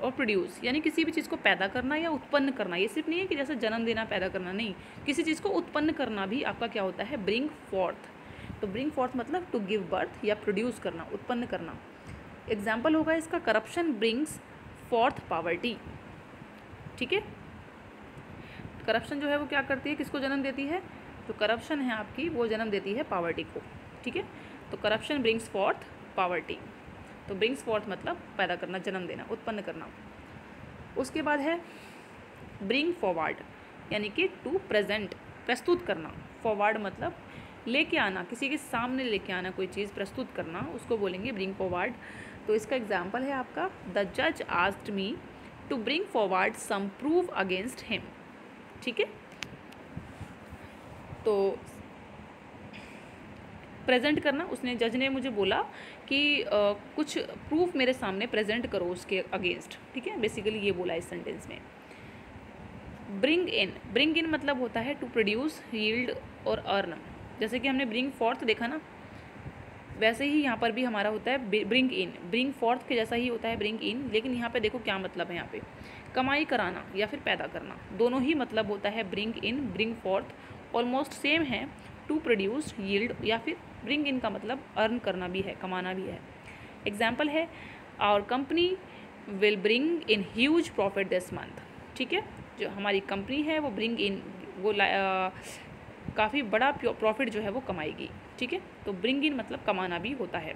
और प्रोड्यूस, यानी किसी भी चीज़ को पैदा करना या उत्पन्न करना। ये सिर्फ नहीं है कि जैसे जन्म देना, पैदा करना, नहीं, किसी चीज़ को उत्पन्न करना भी आपका क्या होता है, ब्रिंग फोर्थ। तो ब्रिंग फोर्थ मतलब टू गिव बर्थ या प्रोड्यूस करना, उत्पन्न करना। एग्जाम्पल होगा इसका, करप्शन ब्रिंग्स फोर्थ पॉवर्टी। ठीक है, करप्शन जो है वो क्या करती है, किसको जन्म देती है, जो करप्शन है आपकी वो जन्म देती है पॉवर्टी को। ठीक है, तो करप्शन ब्रिंग्स फोर्थ पॉवर्टी। तो ब्रिंग्स फोर्थ मतलब पैदा करना, जन्म देना, उत्पन्न करना। उसके बाद है ब्रिंग फॉरवर्ड, यानी कि टू प्रेजेंट, प्रस्तुत करना। फॉरवर्ड मतलब लेके आना, किसी के सामने लेके आना, कोई चीज़ प्रस्तुत करना, उसको बोलेंगे ब्रिंग फॉरवर्ड। तो इसका एग्जाम्पल है आपका, द जज asked me to bring forward some proof against him. ठीक है, तो प्रेजेंट करना, उसने, जज ने मुझे बोला कि कुछ प्रूफ मेरे सामने प्रेजेंट करो उसके अगेंस्ट। ठीक है, बेसिकली ये बोला इस सेंटेंस में। ब्रिंग इन मतलब होता है टू प्रोड्यूस, यील्ड और अर्न। जैसे कि हमने ब्रिंग फोर्थ देखा ना, वैसे ही यहाँ पर भी हमारा होता है ब्रिंग इन। ब्रिंग फोर्थ के जैसा ही होता है ब्रिंग इन, लेकिन यहाँ पे देखो क्या मतलब है, यहाँ पे कमाई कराना या फिर पैदा करना, दोनों ही मतलब होता है bring in, bring fourth almost same है। टू प्रोड्यूस, यील्ड, या फिर ब्रिंग इन का मतलब अर्न करना भी है, कमाना भी है। एग्जाम्पल है, our company will bring in huge profit this month. ठीक है, जो हमारी कंपनी है वो ब्रिंग इन, वो काफ़ी बड़ा प्रॉफिट जो है वो कमाएगी। ठीक है, तो ब्रिंग इन मतलब कमाना भी होता है।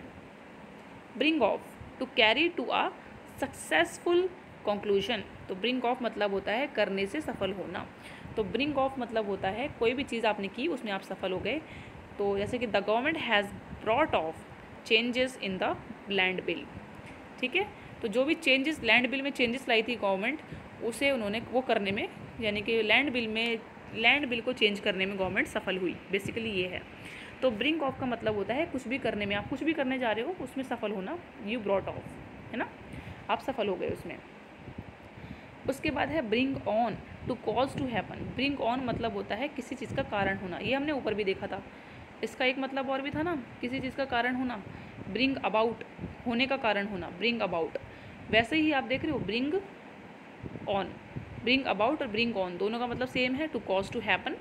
Bring off, to carry to a successful conclusion. तो ब्रिंग ऑफ मतलब होता है करने से सफल होना। तो ब्रिंग ऑफ मतलब होता है कोई भी चीज़ आपने की, उसमें आप सफल हो गए। तो जैसे कि the government has brought of changes in the land bill. ठीक है, तो जो भी चेंजेस, लैंड बिल में चेंजेस लाई थी गवर्नमेंट, उसे उन्होंने वो करने में, यानी कि लैंड बिल को चेंज करने में गवर्नमेंट सफल हुई, बेसिकली ये है। तो ब्रिंग ऑफ का मतलब होता है कुछ भी करने में, आप कुछ भी करने जा रहे हो उसमें सफल होना, यू ब्रॉट ऑफ, है ना, आप सफल हो गए उसमें। उसके बाद है bring on, to cause to happen. Bring on मतलब होता है किसी चीज़ का कारण होना, ये हमने ऊपर भी देखा था। इसका एक मतलब और भी था ना, किसी चीज़ का कारण होना। ब्रिंग अबाउट, होने का कारण होना, ब्रिंग अबाउट। वैसे ही आप देख रहे हो ब्रिंग ऑन, ब्रिंग अबाउट और ब्रिंग ऑन दोनों का मतलब सेम है, टू कॉज टू हैपन।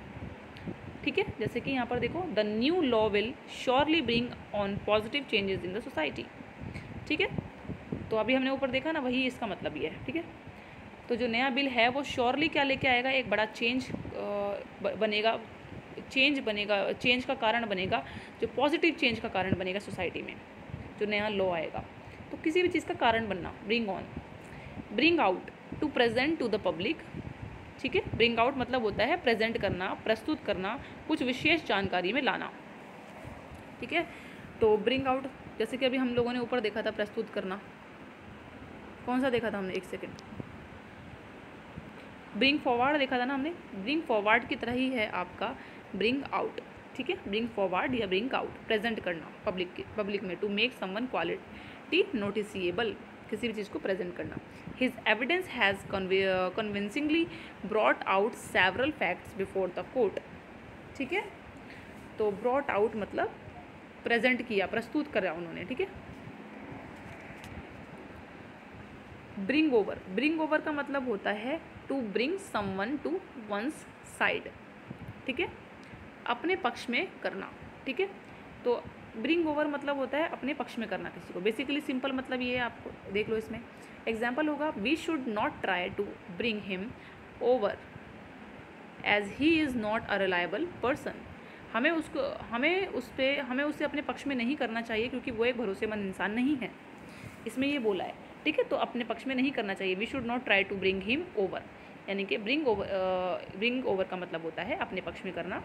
ठीक है, जैसे कि यहाँ पर देखो, the new law will surely bring on positive changes in the society. ठीक है, तो अभी हमने ऊपर देखा ना, वही इसका मतलब ये है। ठीक है, तो जो नया बिल है वो श्योरली क्या लेके आएगा, एक बड़ा चेंज बनेगा, चेंज का कारण बनेगा, जो पॉजिटिव चेंज का कारण बनेगा सोसाइटी में, जो नया लॉ आएगा। तो किसी भी चीज़ का कारण बनना, bring on. Bring out, to present to the public. ठीक है, ब्रिंग आउट मतलब होता है प्रेजेंट करना, प्रस्तुत करना, कुछ विशेष जानकारी में लाना। ठीक है, तो ब्रिंग आउट, जैसे कि अभी हम लोगों ने ऊपर देखा था प्रस्तुत करना, कौन सा देखा था हमने, एक सेकेंड, ब्रिंग फॉरवर्ड देखा था ना हमने। ब्रिंग फॉरवर्ड की तरह ही है आपका ब्रिंग आउट। ठीक है, ब्रिंग फॉरवर्ड या ब्रिंग आउट, प्रेजेंट करना पब्लिक में, टू मेक समवन क्वालिटी नोटिसिएबल, किसी भी चीज़ को प्रेजेंट करना। His evidence has convincingly brought out several facts before the court. ठीक है, तो ब्रॉट आउट मतलब प्रेजेंट किया, प्रस्तुत करा उन्होंने। ठीक है, ब्रिंग ओवर, ब्रिंग ओवर का मतलब होता है to bring someone to one's side. ठीक है, अपने पक्ष में करना। ठीक है, तो ब्रिंग ओवर मतलब होता है अपने पक्ष में करना किसी को, बेसिकली सिंपल मतलब ये है, आपको देख लो इसमें। एग्जाम्पल होगा, we should not try to bring him over as he is not a reliable person. हमें उसे अपने पक्ष में नहीं करना चाहिए क्योंकि वो एक भरोसेमंद इंसान नहीं है, इसमें ये बोला है। ठीक है, तो अपने पक्ष में नहीं करना चाहिए, we should not try to bring him over, यानी कि ब्रिंग ओवर का मतलब होता है अपने पक्ष में करना।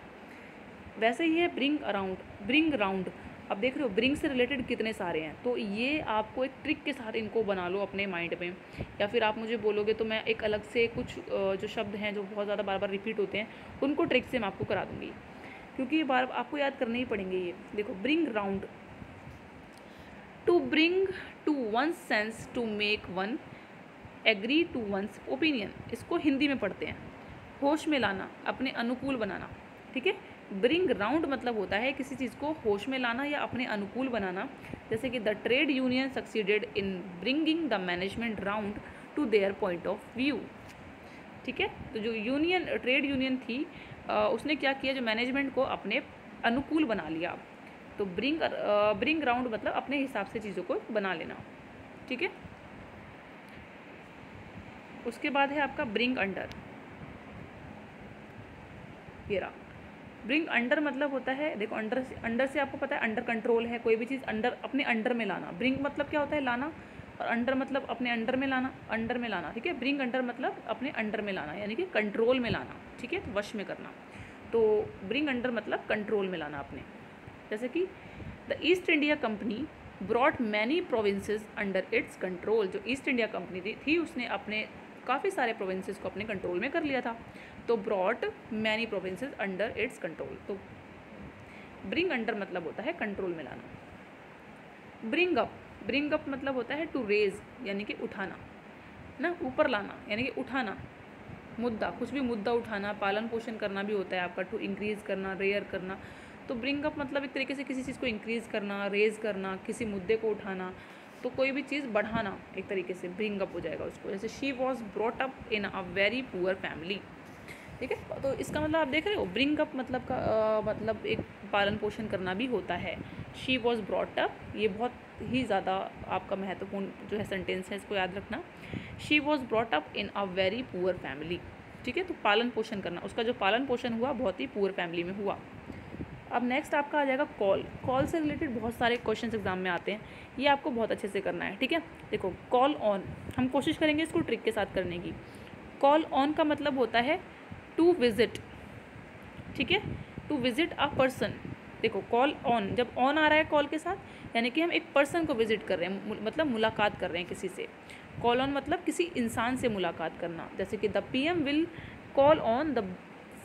वैसे ही है ब्रिंग राउंड, अब देख रहे हो ब्रिंग से रिलेटेड कितने सारे हैं, तो ये आपको एक ट्रिक के साथ इनको बना लो अपने माइंड में, या फिर आप मुझे बोलोगे तो मैं एक अलग से कुछ जो शब्द हैं जो बहुत ज़्यादा बार बार रिपीट होते हैं उनको ट्रिक से मैं आपको करा दूँगी, क्योंकि ये बार आपको याद करने ही पड़ेंगे। ये देखो, bring round, to bring to one sense, to make one agree to one's opinion, इसको हिंदी में पढ़ते हैं होश में लाना, अपने अनुकूल बनाना। ठीक है, ब्रिंग राउंड मतलब होता है किसी चीज़ को होश में लाना या अपने अनुकूल बनाना, जैसे कि the trade union succeeded in bringing the management round to their point of view. ठीक है, तो जो ट्रेड यूनियन थी उसने क्या किया, जो मैनेजमेंट को अपने अनुकूल बना लिया। तो ब्रिंग राउंड मतलब अपने हिसाब से चीज़ों को बना लेना। ठीक है, उसके बाद है आपका ब्रिंग अंडर। ये रहा, ब्रिंग अंडर मतलब होता है, देखो अंडर से आपको पता है अंडर कंट्रोल है, कोई भी चीज़ अंडर अपने अंडर में लाना। ब्रिंग मतलब क्या होता है, लाना, और अंडर मतलब अपने अंडर में लाना। ठीक है, ब्रिंग अंडर मतलब अपने अंडर में लाना, यानी कि कंट्रोल में लाना। ठीक है, तो वश में करना। तो ब्रिंग अंडर मतलब कंट्रोल में लाना अपने, जैसे कि the east India company brought many provinces under its control. जो ईस्ट इंडिया कंपनी थी उसने अपने काफ़ी सारे प्रोविंसेस को अपने कंट्रोल में कर लिया था, तो brought many provinces under its control. तो ब्रिंग अंडर मतलब होता है कंट्रोल में लाना। ब्रिंग अप मतलब होता है टू रेज, यानी कि उठाना ना, ऊपर लाना यानी कि उठाना। मुद्दा, कुछ भी मुद्दा उठाना, पालन पोषण करना भी होता है आपका, टू इंक्रीज़ करना, रेयर करना। तो ब्रिंग अप मतलब एक तरीके से किसी चीज़ को इंक्रीज़ करना, रेज करना, किसी मुद्दे को उठाना, तो कोई भी चीज़ बढ़ाना, एक तरीके से ब्रिंग अप हो जाएगा उसको। जैसे she was brought up in a very poor family. ठीक है, तो इसका मतलब आप देख रहे हो, ब्रिंग अप मतलब का मतलब एक पालन पोषण करना भी होता है। शी वॉज ब्रॉट अप, ये बहुत ही ज़्यादा आपका महत्वपूर्ण जो है सेंटेंस है, इसको याद रखना। She was brought up in a very poor family. ठीक है, तो पालन पोषण करना, उसका जो पालन पोषण हुआ बहुत ही पुअर फैमिली में हुआ। अब नेक्स्ट आपका आ जाएगा कॉल। कॉल से रिलेटेड बहुत सारे क्वेश्चंस एग्जाम में आते हैं, ये आपको बहुत अच्छे से करना है। ठीक है, देखो कॉल ऑन, हम कोशिश करेंगे इसको ट्रिक के साथ करने की। कॉल ऑन का मतलब होता है टू विजिट। ठीक है, टू विजिट अ पर्सन। देखो कॉल ऑन, जब ऑन आ रहा है कॉल के साथ, यानी कि हम एक पर्सन को विजिट कर रहे हैं, मतलब मुलाकात कर रहे हैं किसी से। कॉल ऑन मतलब किसी इंसान से मुलाकात करना, जैसे कि the PM will call on the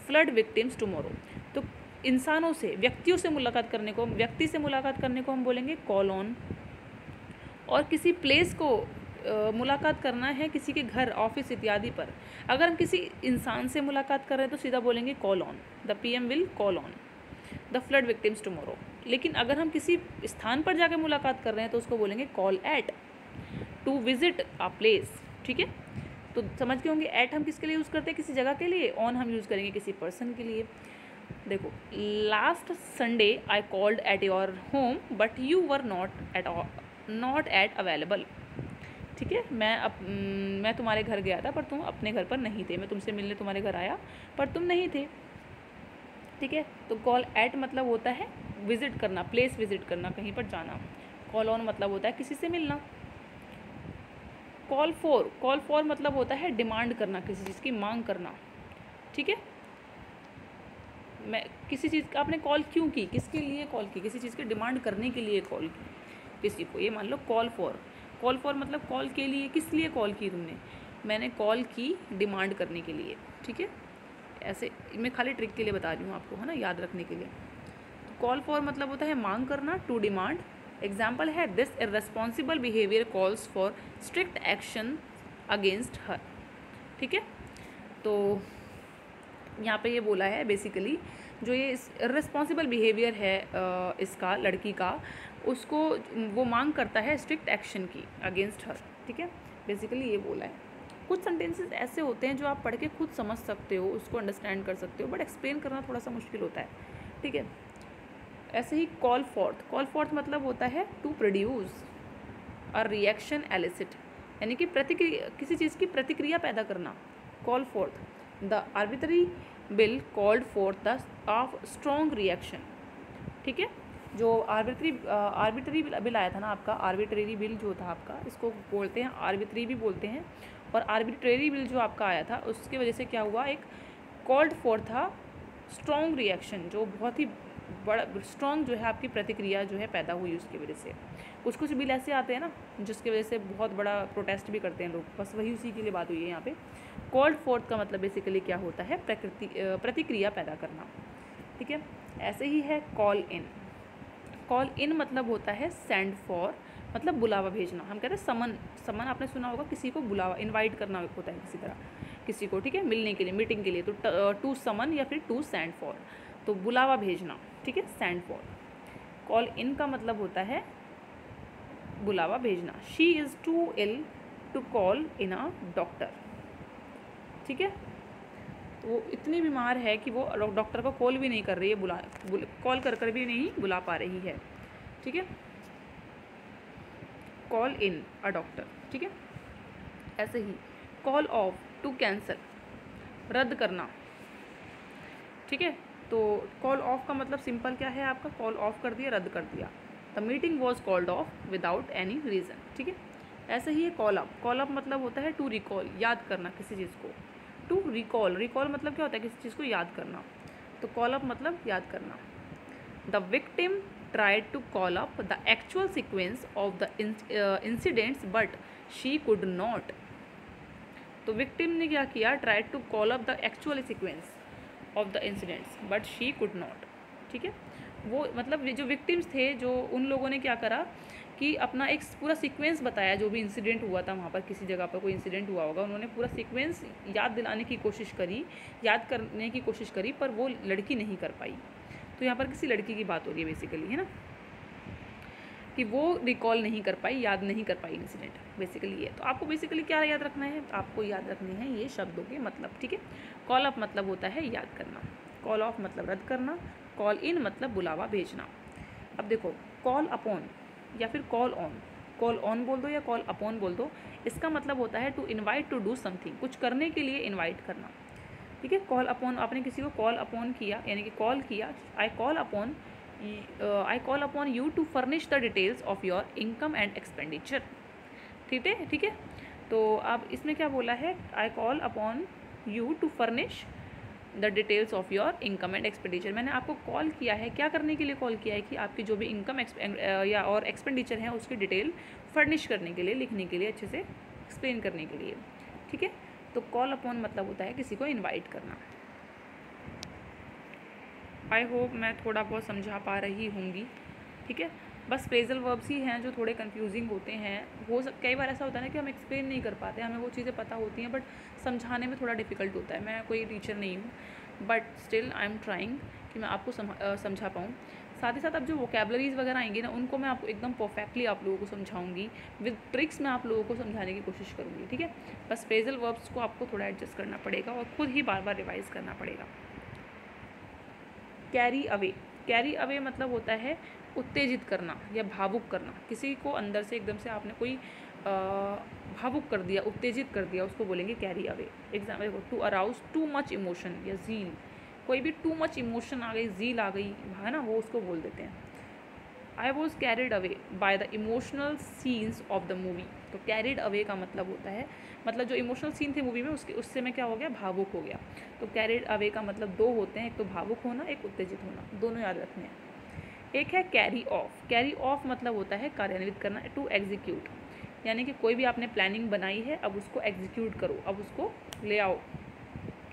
flood victims tomorrow. तो इंसानों से, व्यक्तियों से मुलाकात करने को, व्यक्ति से मुलाकात करने को हम बोलेंगे कॉल ऑन। और किसी प्लेस को मुलाकात करना है, किसी के घर, ऑफिस इत्यादि पर, अगर हम किसी इंसान से मुलाकात कर रहे हैं तो सीधा बोलेंगे call on, the PM will call on the flood victims tomorrow. लेकिन अगर हम किसी स्थान पर जाकर मुलाकात कर रहे हैं तो उसको बोलेंगे call at, to visit a place. ठीक है, तो समझ गए होंगे, एट हम किसके लिए यूज़ करते हैं, किसी जगह के लिए, ऑन हम यूज़ करेंगे किसी पर्सन के लिए। देखो, last Sunday I called at your home but you were not at available. ठीक है, मैं तुम्हारे घर गया था पर तुम अपने घर पर नहीं थे, मैं तुमसे मिलने तुम्हारे घर आया पर तुम नहीं थे। ठीक है, तो कॉल एट मतलब होता है विजिट करना, प्लेस विजिट करना, कहीं पर जाना। कॉल ऑन मतलब होता है किसी से मिलना। कॉल फॉर मतलब होता है डिमांड करना, किसी चीज़ की मांग करना। ठीक है, मैं किसी चीज़ का, आपने कॉल क्यों की, किसके लिए कॉल की, किसी चीज़ की डिमांड करने के लिए कॉल की किसी को, ये मान लो कॉल फॉर मतलब कॉल के लिए, किस लिए कॉल की तुमने, मैंने कॉल की डिमांड करने के लिए। ठीक है, ऐसे मैं खाली ट्रिक के लिए बता रही हूँ आपको, है ना, याद रखने के लिए। कॉल फॉर मतलब होता है मांग करना, टू डिमांड। एग्जाम्पल है this irresponsible behaviour calls for strict action against her. ठीक है, तो यहाँ पे ये बोला है बेसिकली, जो ये इररेस्पॉन्सिबल बिहेवियर है इसका, लड़की का, उसको वो मांग करता है स्ट्रिक्ट एक्शन की अगेंस्ट हर। ठीक है, बेसिकली ये बोला है। कुछ सेंटेंसेस ऐसे होते हैं जो आप पढ़ के खुद समझ सकते हो, उसको अंडरस्टैंड कर सकते हो, बट एक्सप्लेन करना थोड़ा सा मुश्किल होता है। ठीक है, ऐसे ही कॉल फॉर्थ मतलब होता है to produce a reaction elicit, यानी कि प्रतिक्रिया, किसी चीज़ की प्रतिक्रिया पैदा करना। Call forth the arbitrary bill called for the of strong reaction. ठीक है, जो आर्बिट्ररी बिल आया था ना आपका, आर्बिट्ररी बिल जो था आपका, इसको बोलते हैं आर्बिट्ररी भी बोलते हैं। और आर्बिट्ररी बिल जो आपका आया था उसकी वजह से क्या हुआ, एक कॉल्ड फॉर था स्ट्रॉन्ग रिएक्शन, जो बहुत ही बड़ा स्ट्रॉन्ग जो है आपकी प्रतिक्रिया जो है पैदा हुई उसकी वजह से। कुछ कुछ बिल ऐसे आते हैं ना जिसकी वजह से बहुत बड़ा प्रोटेस्ट भी करते हैं लोग, बस वही उसी के लिए बात हुई है यहाँ पे। कॉल्ड फोर्थ का मतलब बेसिकली क्या होता है, प्रतिक्रिया पैदा करना, ठीक है। ऐसे ही है कॉल इन। कॉल इन मतलब होता है सेंड फॉर, मतलब बुलावा भेजना। हम कहते हैं समन, समन आपने सुना होगा, किसी को बुलावा इनवाइट करना होता है किसी तरह किसी को, ठीक है, मिलने के लिए, मीटिंग के लिए, तो टू समन या फिर टू सेंड फॉर, तो बुलावा भेजना, ठीक है, सेंड फॉर। कॉल इन का मतलब होता है बुलावा भेजना। She is too ill to call in a doctor, ठीक है, तो वो इतनी बीमार है कि वो डॉक्टर को कॉल भी नहीं कर रही है, कॉल कर भी नहीं बुला पा रही है, ठीक है। कॉल इन अ डॉक्टर, ठीक है। ऐसे ही कॉल ऑफ, टू कैंसल, रद्द करना, ठीक है। तो कॉल ऑफ का मतलब सिंपल क्या है आपका, कॉल ऑफ कर दिया, रद्द कर दिया। The meeting was called off without any reason, ठीक है। ऐसे ही है कॉल अप। कॉल अप मतलब होता है टू रिकॉल, याद करना किसी चीज़ को। टू रिकॉल, रिकॉल मतलब क्या होता है, किसी चीज़ को याद करना, तो कॉल अप मतलब याद करना। The victim tried to call up the actual sequence of the incidents but she could not। तो विक्टिम ने क्या किया, tried to call up the actual sequence of the incidents but she could not, ठीक है। वो मतलब जो विक्टिम्स थे, जो उन लोगों ने क्या करा कि अपना एक पूरा सीक्वेंस बताया, जो भी इंसिडेंट हुआ था वहाँ पर, किसी जगह पर कोई इंसिडेंट हुआ होगा, उन्होंने पूरा सीक्वेंस याद दिलाने की कोशिश करी, याद करने की कोशिश करी, पर वो लड़की नहीं कर पाई। तो यहाँ पर किसी लड़की की बात हो रही है बेसिकली, है ना, कि वो रिकॉल नहीं कर पाई, याद नहीं कर पाई इंसिडेंट, बेसिकली ये। तो आपको बेसिकली क्या याद रखना है, आपको याद रखने हैं ये शब्दों के मतलब, ठीक है। कॉल अप मतलब होता है याद करना, कॉल ऑफ मतलब रद्द करना, कॉल इन मतलब बुलावा भेजना। अब देखो कॉल अपॉन या फिर कॉल ऑन, कॉल ऑन बोल दो या कॉल अपॉन बोल दो, इसका मतलब होता है to invite to do something, कुछ करने के लिए इन्वाइट करना, ठीक है। कॉल अपॉन, आपने किसी को कॉल अपॉन किया, यानी कि कॉल किया, I call upon you to furnish the details of your income and expenditure, ठीक है। तो अब इसमें क्या बोला है, I call upon you to furnish the details of your income and expenditure. मैंने आपको कॉल किया है, क्या करने के लिए कॉल किया है, कि आपकी जो भी इनकम या और एक्सपेंडिचर है उसकी डिटेल फर्निश करने के लिए, लिखने के लिए, अच्छे से एक्सप्लेन करने के लिए, ठीक है। तो कॉल अपॉन मतलब होता है किसी को इनवाइट करना। आई होप मैं थोड़ा बहुत समझा पा रही होंगी, ठीक है। बस फ्रेजल वर्ब्स ही हैं जो थोड़े कंफ्यूजिंग होते हैं। कई बार ऐसा होता है ना कि हम एक्सप्लेन नहीं कर पाते, हमें वो चीज़ें पता होती हैं बट समझाने में थोड़ा डिफ़िकल्ट होता है। मैं कोई टीचर नहीं हूँ but still I am trying कि मैं आपको समझा पाऊँ। साथ ही साथ अब जो वोकेबलरीज वगैरह आएंगी ना, उनको मैं आपको एकदम परफेक्टली आप लोगों को समझाऊंगी, विद ट्रिक्स मैं आप लोगों को समझाने की कोशिश करूँगी, ठीक है। बस फ्रेजल वर्ब्स को आपको थोड़ा एडजस्ट करना पड़ेगा और ख़ुद ही बार बार रिवाइज़ करना पड़ेगा। कैरी अवे, कैरी अवे मतलब होता है उत्तेजित करना या भावुक करना, किसी को अंदर से एकदम से आपने कोई भावुक कर दिया, उत्तेजित कर दिया, उसको बोलेंगे कैरी अवे। एग्जाम्पल देखो, to arouse too much emotion या ज़ील, कोई भी टू मच इमोशन आ गई, ज़ील आ गई, है ना, वो उसको बोल देते हैं। I was carried away by the emotional scenes of the movie. तो कैरिड अवे का मतलब होता है, मतलब जो इमोशनल सीन थे मूवी में उससे मैं क्या हो गया, भावुक हो गया। तो कैरिड अवे का मतलब दो होते हैं, एक तो भावुक होना, एक उत्तेजित होना, दोनों याद रखने हैं। एक है कैरी ऑफ। कैरी ऑफ मतलब होता है कार्यान्वित करना, टू एग्जीक्यूट, यानी कि कोई भी आपने प्लानिंग बनाई है, अब उसको एग्जीक्यूट करो, अब उसको ले आओ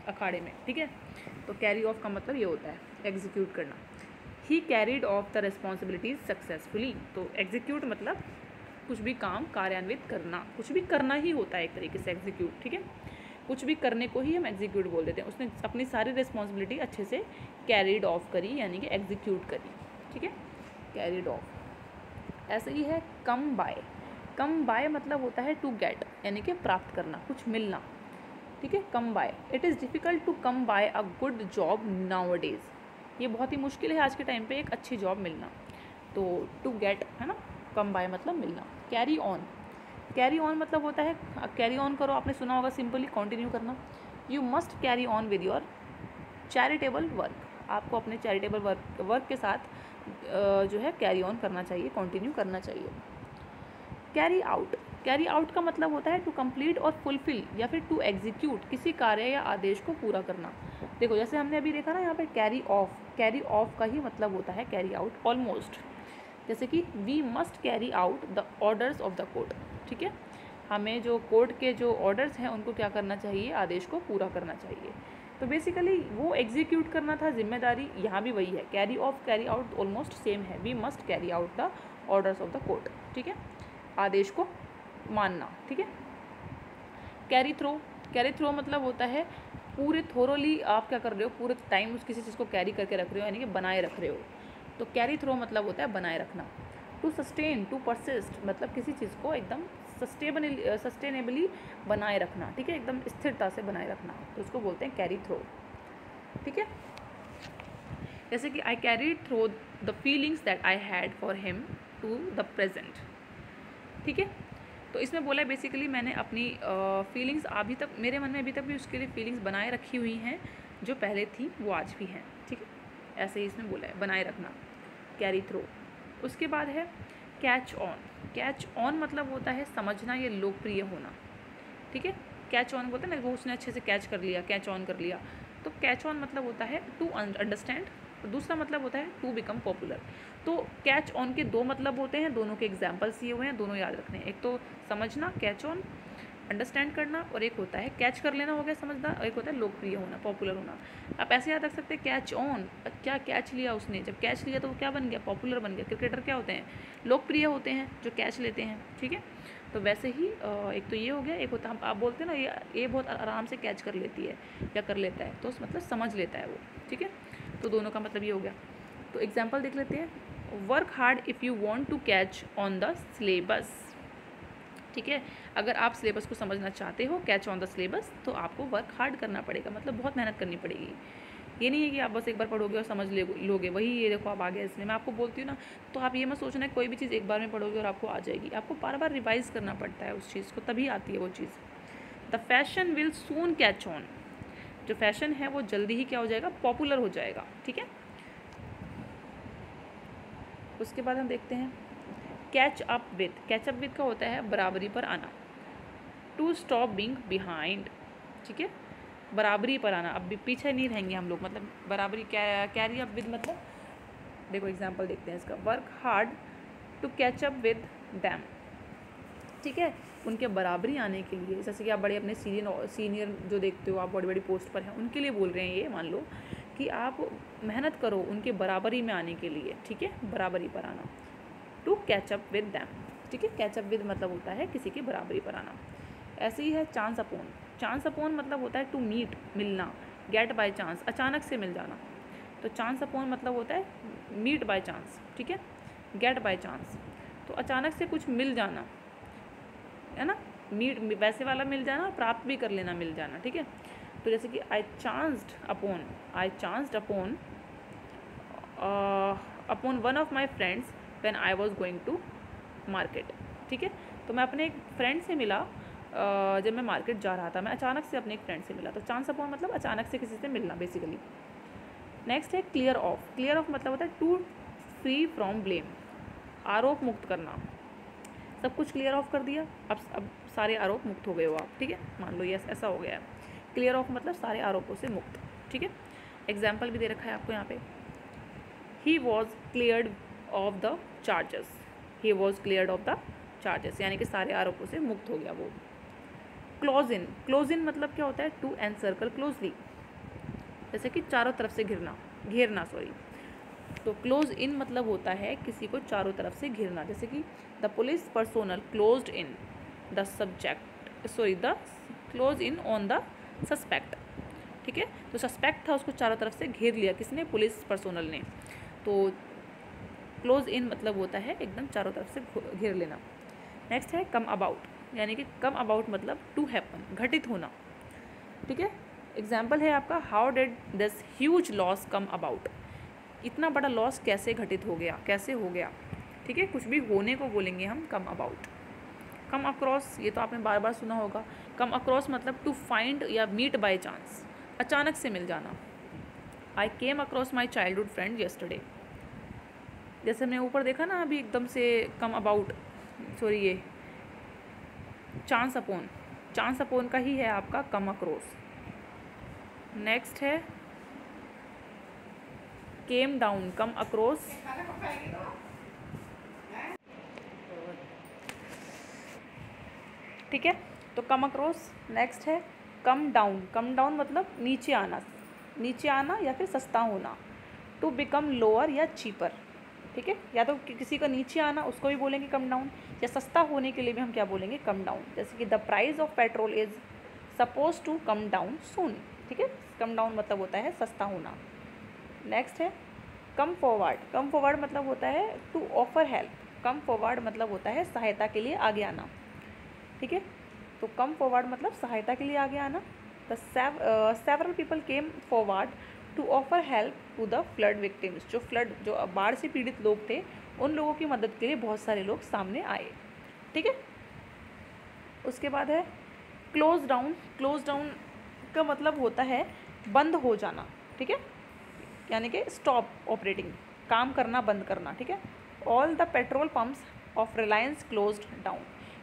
अखाड़े में, ठीक है। तो कैरी ऑफ का मतलब ये होता है एग्जीक्यूट करना। ही carried of the responsibilities successfully. तो एग्जीक्यूट मतलब कुछ भी काम कार्यान्वित करना, कुछ भी करना ही होता है एक तरीके से एग्जीक्यूट, ठीक है। कुछ भी करने को ही हम एग्जीक्यूट बोल देते हैं। उसने अपनी सारी रिस्पॉन्सिबिलिटी अच्छे से कैरिड ऑफ करी, यानी कि एग्जीक्यूट करी, ठीक है, कैरिड ऑफ। ऐसे ही है कम बाय। कम बाय मतलब होता है टू गेट, यानी कि प्राप्त करना, कुछ मिलना, ठीक है। Come by, it is difficult to come by a good job nowadays. ये बहुत ही मुश्किल है आज के टाइम पे एक अच्छी जॉब मिलना। तो टू गेट है ना, कम बाय मतलब मिलना। कैरी ऑन, कैरी ऑन मतलब होता है कैरी ऑन करो, आपने सुना होगा, सिंपली कंटिन्यू करना। You must carry on with your charitable work. आपको अपने चैरिटेबल वर्क के साथ जो है कैरी ऑन करना चाहिए, कंटिन्यू करना चाहिए। कैरी आउट, कैरी आउट का मतलब होता है टू कंप्लीट और फुलफिल या फिर टू एग्जीक्यूट, किसी कार्य या आदेश को पूरा करना। देखो जैसे हमने अभी देखा ना यहाँ पे कैरी ऑफ का ही मतलब होता है कैरी आउट ऑलमोस्ट। जैसे कि we must carry out the orders of the court, ठीक है, हमें जो कोर्ट के जो ऑर्डर्स हैं उनको क्या करना चाहिए, आदेश को पूरा करना चाहिए। तो बेसिकली वो एग्जीक्यूट करना था जिम्मेदारी, यहाँ भी वही है, carry of carry out almost same है, we must carry out the orders of the court, ठीक है, आदेश को मानना, ठीक है। कैरी थ्रो मतलब होता है पूरे थोरोली आप क्या कर रहे हो, पूरे टाइम उस किसी चीज़ को कैरी करके रख रहे हो, यानी कि बनाए रख रहे हो, तो कैरी थ्रो मतलब होता है बनाए रखना। टू सस्टेन, टू परसिस्ट मतलब किसी चीज़ को एकदम सस्टेनेबली बनाए रखना, ठीक है, एकदम स्थिरता से बनाए रखना, तो उसको बोलते हैं कैरी थ्रो, ठीक है। जैसे कि I carry through the feelings that I had for him to the present, ठीक है। तो इसमें बोला है बेसिकली मैंने अपनी फीलिंग्स अभी तक मेरे मन में अभी तक भी उसके लिए फीलिंग्स बनाए रखी हुई हैं, जो पहले थी वो आज भी हैं, ठीक है, ऐसे ही इसमें बोला है बनाए रखना, कैरी थ्रो। उसके बाद है कैच ऑन मतलब होता है समझना या लोकप्रिय होना, ठीक है। कैच ऑन बोलते हैं ना, वो उसने अच्छे से कैच कर लिया, कैच ऑन कर लिया, तो कैच ऑन मतलब होता है टू अंडरस्टैंड, दूसरा मतलब होता है टू बिकम पॉपुलर। तो कैच ऑन के दो मतलब होते हैं, दोनों के एग्जाम्पल्स दिए हुए हैं, दोनों याद रखने हैं। एक तो समझना कैच ऑन, अंडरस्टैंड करना, और एक होता है कैच कर लेना हो गया समझना, और एक होता है लोकप्रिय होना, पॉपुलर होना। आप ऐसे याद रख सकते हैं कैच ऑन, क्या कैच लिया उसने, जब कैच लिया तो वो क्या बन गया, पॉपुलर बन गया। क्रिकेटर क्या होते हैं, लोकप्रिय होते हैं जो कैच लेते हैं, ठीक है। तो वैसे ही एक तो ये हो गया, एक होता है हम आप बोलते हैं ना ये बहुत आराम से कैच कर लेती है या कर लेता है, तो उस मतलब समझ लेता है वो, ठीक है। तो दोनों का मतलब ये हो गया। तो एग्जाम्पल देख लेते हैं। Work hard if you want to catch on the syllabus, ठीक है, अगर आप सिलेबस को समझना चाहते हो, कैच ऑन द सिलेबस, तो आपको वर्क हार्ड करना पड़ेगा, मतलब बहुत मेहनत करनी पड़ेगी। ये नहीं है कि आप बस एक बार पढ़ोगे और समझ लोगे, वही ये देखो आप आ गए। इसमें मैं आपको बोलती हूँ ना, तो आप ये मत सोचना कोई भी चीज़ एक बार में पढ़ोगे और आपको आ जाएगी, आपको बार बार रिवाइज करना पड़ता है उस चीज़ को, तभी आती है वो चीज़। The fashion will soon catch on, जो फैशन है वो जल्दी ही क्या हो जाएगा, पॉपुलर हो जाएगा, ठीक है। उसके बाद हम देखते हैं कैच अप विद का होता है बराबरी पर आना, टू स्टॉप बीइंग बिहाइंड, ठीक है, बराबरी पर आना, अब भी पीछे नहीं रहेंगे हम लोग, मतलब बराबरी कैरी अप विद मतलब, देखो एग्जांपल देखते हैं इसका। Work hard to catch up with them, ठीक है, उनके बराबरी आने के लिए, जैसे कि आप बड़े अपने सीनियर जो देखते हो, आप बड़ी बड़ी पोस्ट पर हैं, उनके लिए बोल रहे हैं ये, मान लो कि आप मेहनत करो उनके बराबरी में आने के लिए, ठीक है, बराबरी पर आना, to catch up with them, ठीक है। कैच अप विद मतलब होता है किसी की बराबरी पर आना। ऐसे ही है चांस अपॉन मतलब होता है टू मीट, मिलना, गेट बाय चांस, अचानक से मिल जाना, तो चांस अपॉन मतलब होता है मीट बाय चांस, ठीक है, गेट बाय चांस, तो अचानक से कुछ मिल जाना, है ना, मीट वैसे वाला मिल जाना, प्राप्त भी कर लेना, मिल जाना, ठीक है। तो जैसे कि I chanced upon one of my friends when I was going to market, ठीक है। तो मैं अपने एक फ्रेंड से मिला जब मैं मार्केट जा रहा था, मैं अचानक से अपने एक फ्रेंड से मिला, तो चांस अपॉन मतलब अचानक से किसी से मिलना बेसिकली। नेक्स्ट है क्लियर ऑफ मतलब होता है टू फ्री फ्रॉम ब्लेम, आरोप मुक्त करना, सब कुछ क्लियर ऑफ कर दिया, अब सारे आरोप मुक्त हो गए हो आप, ठीक है, मान लो ये ऐसा हो गया है। क्लियर ऑफ मतलब सारे आरोपों से मुक्त, ठीक है। एग्जाम्पल भी दे रखा है आपको यहाँ पे, he was cleared of the charges, यानी कि सारे आरोपों से मुक्त हो गया वो। क्लोज इन मतलब क्या होता है, टू एनसर्कल क्लोजली, जैसे कि चारों तरफ से घेरना, तो क्लोज इन मतलब होता है किसी को चारों तरफ से घेरना, जैसे कि the police personnel closed in the close in on the suspect, ठीक है। तो सस्पेक्ट था, उसको चारों तरफ से घेर लिया किसने, पुलिस पर्सोनल ने, तो क्लोज इन मतलब होता है एकदम चारों तरफ से घेर लेना। नेक्स्ट है कम अबाउट, यानी कि कम अबाउट मतलब टू हैपन, घटित होना, ठीक है। एग्जाम्पल है आपका, how did this huge loss come about, इतना बड़ा लॉस कैसे घटित हो गया, कैसे हो गया, ठीक है। कुछ भी होने को बोलेंगे हम कम अबाउट। कम अक्रॉस, ये तो आपने बार बार सुना होगा, कम अक्रॉस मतलब टू फाइंड या मीट बाय चांस, अचानक से मिल जाना। I came across my childhood friend yesterday, जैसे हमने ऊपर देखा ना अभी एकदम से कम अबाउट, ये चांस अपोन का ही है आपका कम अक्रॉस। नेक्स्ट है केम डाउन, कम अक्रॉस। ठीक है, तो कम अक्रॉस। नेक्स्ट है कम डाउन, कम डाउन मतलब नीचे आना या फिर सस्ता होना। टू बिकम लोअर या चीपर। ठीक है, या तो किसी का नीचे आना उसको भी बोलेंगे कम डाउन, या सस्ता होने के लिए भी हम क्या बोलेंगे कम डाउन। जैसे कि the price of petrol is suppose to come down soon. ठीक है, कम डाउन मतलब होता है सस्ता होना। नेक्स्ट है कम फॉरवर्ड, कम फॉरवर्ड मतलब होता है to offer help. Come forward मतलब होता है सहायता के लिए आगे आना। ठीक है, तो कम फॉरवर्ड मतलब सहायता के लिए आगे आना। The several people came forward to offer help to the flood victims. जो बाढ़ से पीड़ित लोग थे उन लोगों की मदद के लिए बहुत सारे लोग सामने आए। ठीक है, उसके बाद है क्लोज डाउन। क्लोज डाउन का मतलब होता है बंद हो जाना। ठीक है, यानी कि स्टॉप ऑपरेटिंग, काम करना बंद करना। ठीक है, all the petrol pumps of Reliance closed down.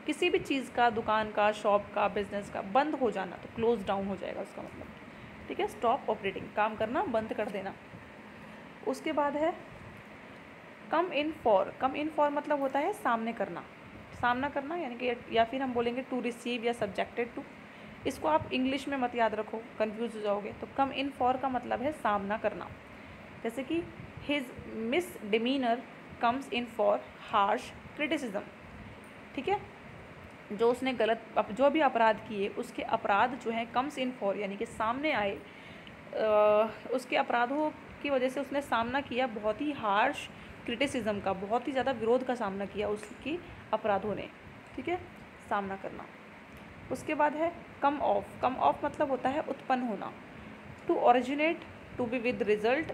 किसी भी चीज़ का, दुकान का, शॉप का, बिजनेस का बंद हो जाना तो क्लोज डाउन हो जाएगा उसका मतलब। ठीक है, स्टॉप ऑपरेटिंग, काम करना बंद कर देना। उसके बाद है कम in for. Come in for मतलब होता है सामना करना यानी कि, या फिर हम बोलेंगे टू रिसीव या सब्जेक्टेड टू। इसको आप इंग्लिश में मत याद रखो, कंफ्यूज हो जाओगे। तो कम इन फॉर का मतलब है सामना करना। जैसे कि his miss demeanour comes in for harsh criticism. ठीक है, जो उसने जो भी अपराध किए उसके अपराध जो हैं कम्स इन फॉर यानी कि सामने आए, उसके अपराधों की वजह से उसने सामना किया बहुत ही हार्श क्रिटिसिज्म का, बहुत ही ज़्यादा विरोध का सामना किया उसकी अपराधों ने। ठीक है, सामना करना। उसके बाद है कम ऑफ। कम ऑफ मतलब होता है उत्पन्न होना। To originate, to be with result,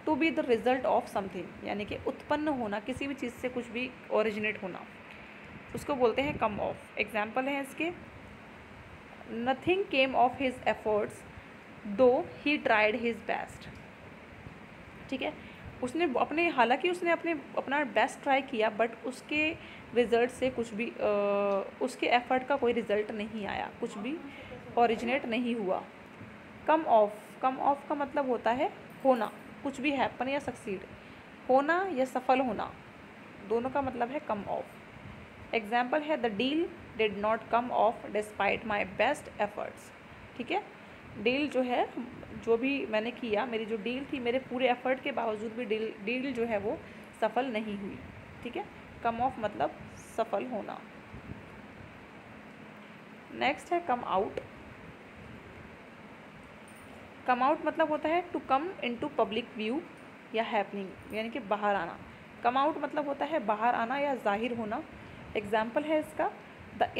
to be the result of something, यानी कि उत्पन्न होना, किसी भी चीज़ से कुछ भी ओरिजिनेट होना, उसको बोलते हैं कम ऑफ। एग्जाम्पल हैं इसके, nothing came of his efforts दो ही ट्राइड हिज बेस्ट। ठीक है, हालांकि उसने अपना बेस्ट ट्राई किया बट उसके रिज़ल्ट से कुछ भी उसके एफर्ट का कोई रिज़ल्ट नहीं आया, कुछ भी ओरिजिनेट नहीं हुआ। कम ऑफ का मतलब होता है होना, कुछ भी हैपन या सक्सीड, होना या सफल होना, दोनों का मतलब है कम ऑफ। एग्जाम्पल है the deal did not come of despite my best efforts. ठीक है, डील जो है, जो भी मैंने किया, मेरी जो डील थी, मेरे पूरे एफर्ट के बावजूद भी डील जो है वो सफल नहीं हुई। ठीक है, कम ऑफ मतलब सफल होना। नेक्स्ट है कम आउट। कम आउट मतलब होता है to come into public view या हैपनिंग, यानी कि बाहर आना। कम आउट मतलब होता है बाहर आना या जाहिर होना। एग्जाम्पल है इसका, the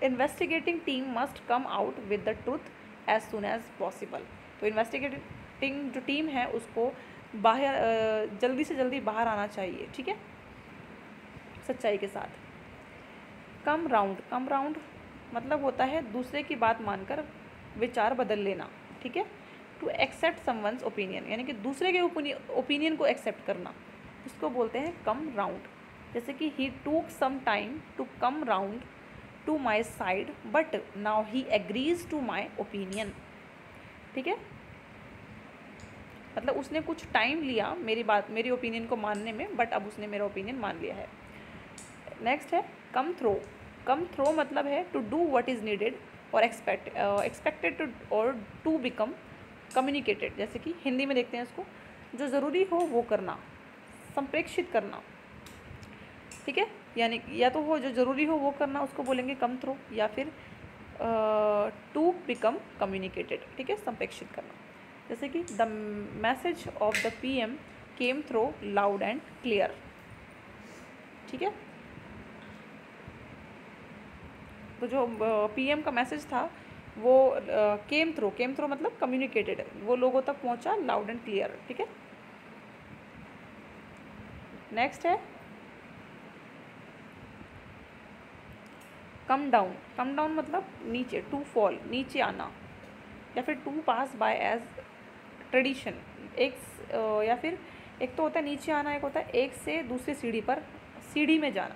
investigating team must come out with the truth as soon as possible. तो इन्वेस्टिगेटिंग जो टीम है उसको बाहर जल्दी से जल्दी बाहर आना चाहिए। ठीक है, सच्चाई के साथ। कम राउंड मतलब होता है दूसरे की बात मानकर विचार बदल लेना। ठीक है, टू एक्सेप्ट समवंस ओपिनियन, यानी कि दूसरे के ओपिनियन को एक्सेप्ट करना, इसको बोलते हैं कम राउंड। जैसे कि he took some time to come round to my side but now he agrees to my opinion. ठीक है, मतलब उसने कुछ टाइम लिया मेरी ओपिनियन को मानने में, बट अब उसने मेरा ओपिनियन मान लिया है। नेक्स्ट है कम थ्रो। कम थ्रो मतलब है to do what is needed और एक्सपेक्टेड टू और टू बिकम कम्युनिकेटेड। जैसे कि हिंदी में देखते हैं इसको, जो ज़रूरी हो वो करना, संप्रेक्षित करना। ठीक है, यानी या तो वो जो ज़रूरी हो वो करना, उसको बोलेंगे कम थ्रो, या फिर टू बिकम कम्युनिकेटेड। ठीक है, संप्रेक्षित करना। जैसे कि the message of the PM came through loud and clear. ठीक है, तो जो PM का मैसेज था वो केम थ्रो मतलब कम्युनिकेटेड, वो लोगों तक पहुंचा लाउड एंड क्लियर। ठीक है, नेक्स्ट है कम डाउन मतलब नीचे, टू फॉल नीचे आना, या फिर to pass by as tradition. या फिर एक तो होता है नीचे आना, एक होता है एक से दूसरी सीढ़ी में जाना,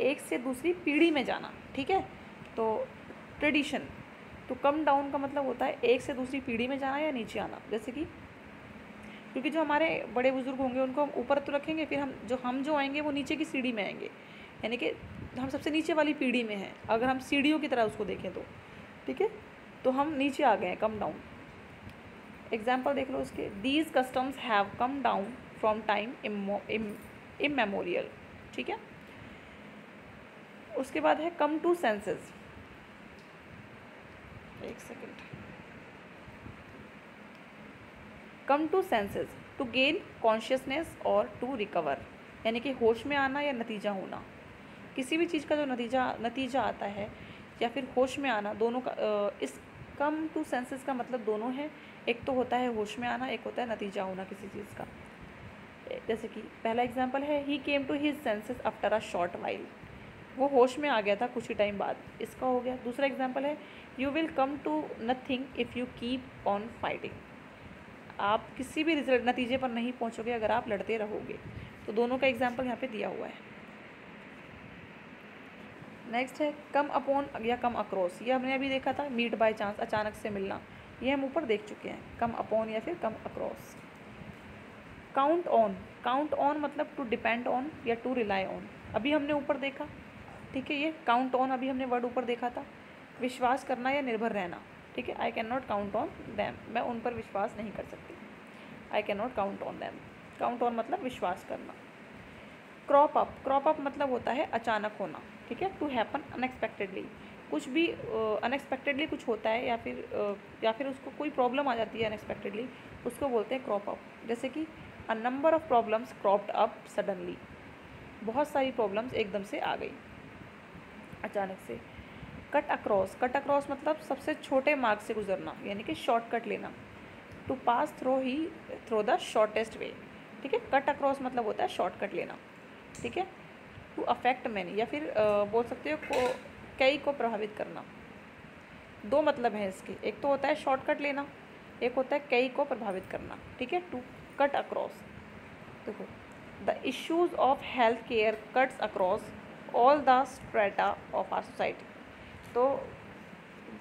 एक से दूसरी पीढ़ी में जाना, ठीक है। तो ट्रेडिशन, तो कम डाउन का मतलब होता है एक से दूसरी पीढ़ी में जाना या नीचे आना। जैसे कि क्योंकि जो हमारे बड़े बुजुर्ग होंगे उनको हम ऊपर तो रखेंगे, फिर हम जो आएंगे वो नीचे की सीढ़ी में आएंगे, यानी कि हम सबसे नीचे वाली पीढ़ी में हैं अगर हम सीढ़ियों की तरह उसको देखें तो, ठीक है। तो हम नीचे आ गए हैं, कम डाउन। एग्जाम्पल देख लो उसके, these customs have come down from time immemorial, ठीक है। उसके बाद है कम टू सेंसेस। एक second, come to senses to gain consciousness और टू रिकवर, यानी कि होश में आना या नतीजा होना। किसी भी चीज़ का जो नतीजा आता है या फिर होश में आना, दोनों का इस कम टू सेंसेस का मतलब दोनों है। एक तो होता है होश में आना, एक होता है नतीजा होना किसी चीज़ का। जैसे कि पहला एग्जांपल है, he came to his senses after a short while, वो होश में आ गया था कुछ ही टाइम बाद, इसका हो गया। दूसरा एग्जांपल है, you will come to nothing if you keep on fighting, आप किसी भी नतीजे पर नहीं पहुंचोगे अगर आप लड़ते रहोगे। तो दोनों का एग्जांपल यहाँ पे दिया हुआ है। नेक्स्ट है कम अपॉन या कम अक्रॉस, ये हमने अभी देखा था, मीट बाय चांस, अचानक से मिलना, ये हम ऊपर देख चुके हैं, कम अपॉन या फिर come across. Count on, count on मतलब टू डिपेंड ऑन या टू रिलाई ऑन, अभी हमने ऊपर देखा, ठीक है। ये काउंट ऑन अभी हमने वर्ड ऊपर देखा था। विश्वास करना या निर्भर रहना, ठीक है। I can not count on them, मैं उन पर विश्वास नहीं कर सकती। I can not count on them, count on मतलब विश्वास करना। क्रॉप अप, क्रॉप अप मतलब होता है अचानक होना, ठीक है। टू हैपन अनएक्सपेक्टेडली, कुछ भी अनएक्सपेक्टेडली कुछ होता है या फिर उसको कोई प्रॉब्लम आ जाती है अनएक्सपेक्टेडली, उसको बोलते हैं क्रॉप अप। जैसे कि a number of problems cropped up suddenly, बहुत सारी प्रॉब्लम्स एकदम से आ गई अचानक से। कट अक्रॉस, कट अक्रॉस मतलब सबसे छोटे मार्ग से गुजरना, यानी कि शॉर्टकट लेना। To pass through the shortest way, ठीक है। कट अक्रॉस मतलब होता है शॉर्टकट लेना, ठीक है। टू अफेक्ट मैनी, या फिर बोल सकते हो कई को प्रभावित करना। दो मतलब हैं इसके, एक तो होता है शॉर्टकट लेना, एक होता है कई को प्रभावित करना, ठीक है। टू कट अक्रॉस, देखो, the issues of health care cuts across all the strata of our society. तो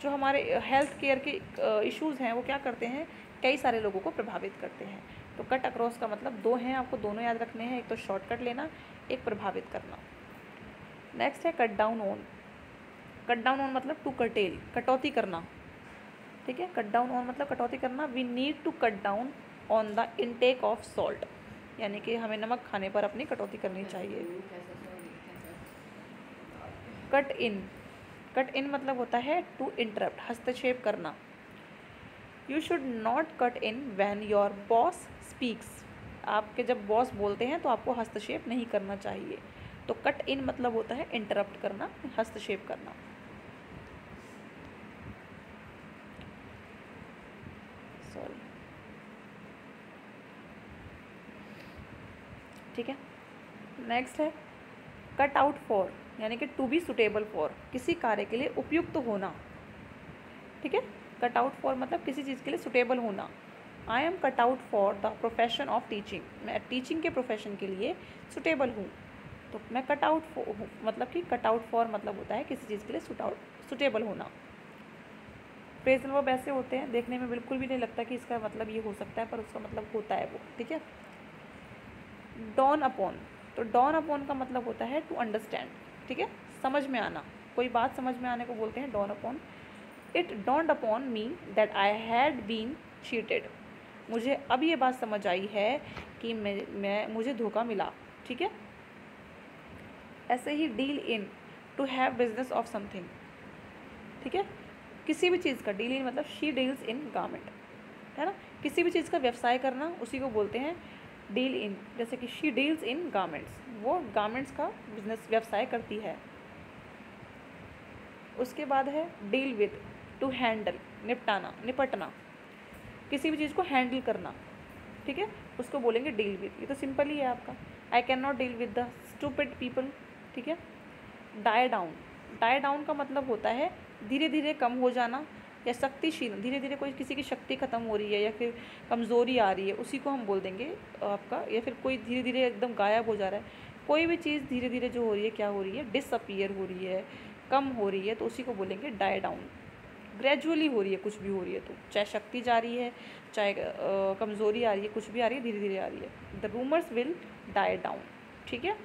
जो हमारे हेल्थ केयर के इश्यूज़ हैं वो क्या करते हैं, कई सारे लोगों को प्रभावित करते हैं। तो कट अक्रॉस का मतलब दो हैं, आपको दोनों याद रखने हैं, एक तो शॉर्टकट लेना, एक प्रभावित करना। नेक्स्ट है cut down on, cut down on मतलब टू कर्टेल, कटौती करना, ठीक है। कट डाउन ऑन मतलब कटौती करना। We need to cut down on the intake of salt, यानी कि हमें नमक खाने पर अपनी कटौती करनी चाहिए। कट इन, कट इन मतलब होता है टू इंटरप्ट, हस्तक्षेप करना। You should not cut in when your boss speaks, आपके जब बॉस बोलते हैं तो आपको हस्तक्षेप नहीं करना चाहिए। तो कट इन मतलब होता है इंटरप्ट करना, हस्तक्षेप करना। सॉरी, ठीक है। नेक्स्ट है कट आउट फॉर, यानी कि टू बी सुटेबल फॉर, किसी कार्य के लिए उपयुक्त होना, ठीक है। कट आउट फॉर मतलब किसी चीज़ के लिए सुटेबल होना। I am cut out for the profession of teaching, मैं टीचिंग के प्रोफेशन के लिए सुटेबल हूँ। तो मैं कट आउट मतलब कि कट आउट फॉर मतलब होता है किसी चीज़ के लिए सुटेबल होना। फ्रेजल वर्ब ऐसे होते हैं, देखने में बिल्कुल भी नहीं लगता कि इसका मतलब ये हो सकता है, पर उसका मतलब होता है वो, ठीक है। डॉन अपॉन, तो डॉन अपॉन का मतलब होता है टू अंडरस्टैंड, ठीक है, समझ में आना, कोई बात समझ में आने को बोलते हैं dawn upon. It dawned upon me that I had been cheated, मुझे अब ये बात समझ आई है कि मुझे धोखा मिला, ठीक है। ऐसे ही deal in, to have business of something, ठीक है, किसी भी चीज़ का। डील इन मतलब शी डील्स इन गारमेंट, है ना, किसी भी चीज़ का व्यवसाय करना उसी को बोलते हैं डील इन। जैसे कि शी डील्स इन गारमेंट्स, वो गारमेंट्स का बिजनेस व्यवसाय करती है। उसके बाद है डील विद, टू हैंडल, निपटाना, निपटना, किसी भी चीज़ को हैंडल करना, ठीक है, उसको बोलेंगे डील विद। ये तो सिंपल ही है आपका। I can not deal with the stupid people, ठीक है। डाई डाउन, डाई डाउन का मतलब होता है धीरे धीरे कम हो जाना या शक्तिशील, धीरे धीरे कोई किसी की शक्ति खत्म हो रही है या फिर कमज़ोरी आ रही है, उसी को हम बोल देंगे आपका, या फिर कोई धीरे धीरे एकदम गायब हो जा रहा है, कोई भी चीज़ धीरे धीरे जो हो रही है क्या हो रही है, डिसअपीयर हो रही है, कम हो रही है, तो उसी को बोलेंगे डाई डाउन। ग्रेजुअली हो रही है, कुछ भी हो रही है, तो चाहे शक्ति जा रही है, चाहे कमज़ोरी आ रही है, कुछ भी आ रही है, धीरे धीरे आ रही है, the rumours will die down. ठीक है,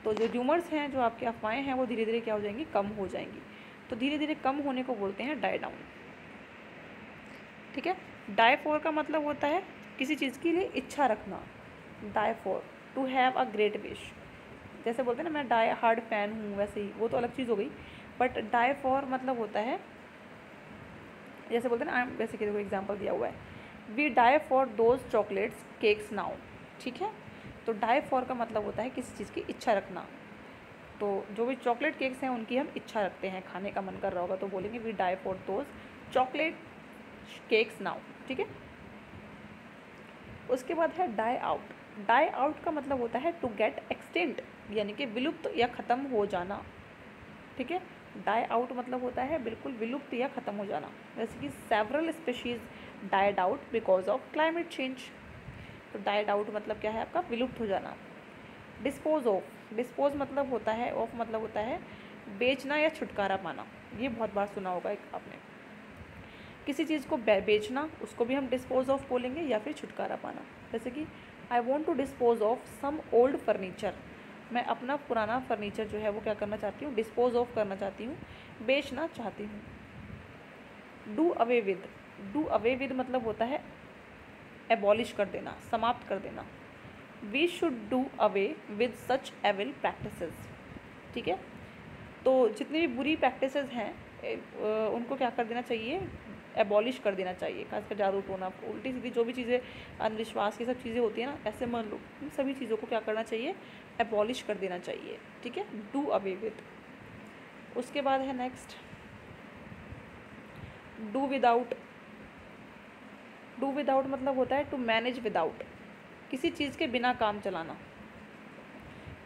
तो जो र्यूमर्स हैं, जो आपके अफवाहें हैं, वो धीरे धीरे क्या हो जाएंगी, कम हो जाएंगी। तो धीरे धीरे कम होने को बोलते हैं डाई डाउन। ठीक है, डाई फॉर का मतलब होता है किसी चीज़ के लिए इच्छा रखना। Die for, to have a great wish, जैसे बोलते हैं ना मैं डाई हार्ड फैन हूँ, वैसे ही वो तो अलग चीज़ हो गई। बट डाई फॉर मतलब होता है, जैसे बोलते हैं ना, वैसे कि देखो एग्जाम्पल दिया हुआ है, we die for those chocolates cakes now. ठीक है, तो डाई फॉर का मतलब होता है किसी चीज़ की इच्छा रखना। तो जो भी चॉकलेट केक्स हैं उनकी हम इच्छा रखते हैं, खाने का मन कर रहा होगा तो बोलेंगे we die for those chocolate cakes now. ठीक है, उसके बाद है डाई आउट। डाई आउट का मतलब होता है टू गेट एक्सटिंक्ट, यानी कि विलुप्त या ख़त्म हो जाना। ठीक है, डाई आउट मतलब होता है बिल्कुल विलुप्त या ख़त्म हो जाना, जैसे कि several species died out because of climate change. तो डाइड आउट मतलब क्या है आपका, विलुप्त हो जाना। डिस्पोज ऑफ, डिस्पोज मतलब होता है, ऑफ मतलब होता है बेचना या छुटकारा पाना। ये बहुत बार सुना होगा एक आपने, किसी चीज़ को बेचना, उसको भी हम डिस्पोज ऑफ बोलेंगे, या फिर छुटकारा पाना। जैसे कि I want to dispose of some old furniture, मैं अपना पुराना फर्नीचर जो है वो क्या करना चाहती हूँ, डिस्पोज ऑफ करना चाहती हूँ, बेचना चाहती हूँ। Do away with, do away with मतलब होता है एबॉलिश कर देना, समाप्त कर देना। We should do away with such evil practices. ठीक है, तो जितनी भी बुरी प्रैक्टिसेस हैं उनको क्या कर देना चाहिए, एबॉलिश कर देना चाहिए। खासकर जादूटोना, उल्टी सीधी जो भी चीज़ें, अंधविश्वास की सब चीज़ें होती हैं ना, ऐसे मान लो, इन सभी चीज़ों को क्या करना चाहिए, एबॉलिश कर देना चाहिए। ठीक है, डू अवे विद। उसके बाद है next do without. Do without मतलब होता है टू मैनेज विदाउट, किसी चीज़ के बिना काम चलाना।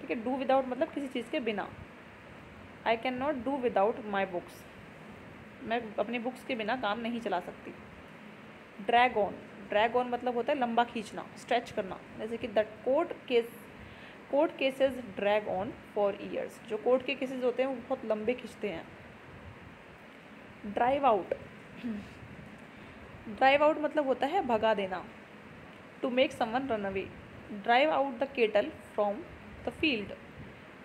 ठीक है, डू विदाउट मतलब किसी चीज़ के बिना। I can not do without my books, मैं अपनी बुक्स के बिना काम नहीं चला सकती। ड्रैग ऑन, ड्रैग ऑन मतलब होता है लंबा खींचना, स्ट्रेच करना। जैसे कि the court cases drag on for years, जो कोर्ट के केसेस होते हैं वो बहुत लंबे खींचते हैं। ड्राइव आउट, ड्राइव आउट मतलब होता है भगा देना, to make someone run away. Drive out the cattle from the field,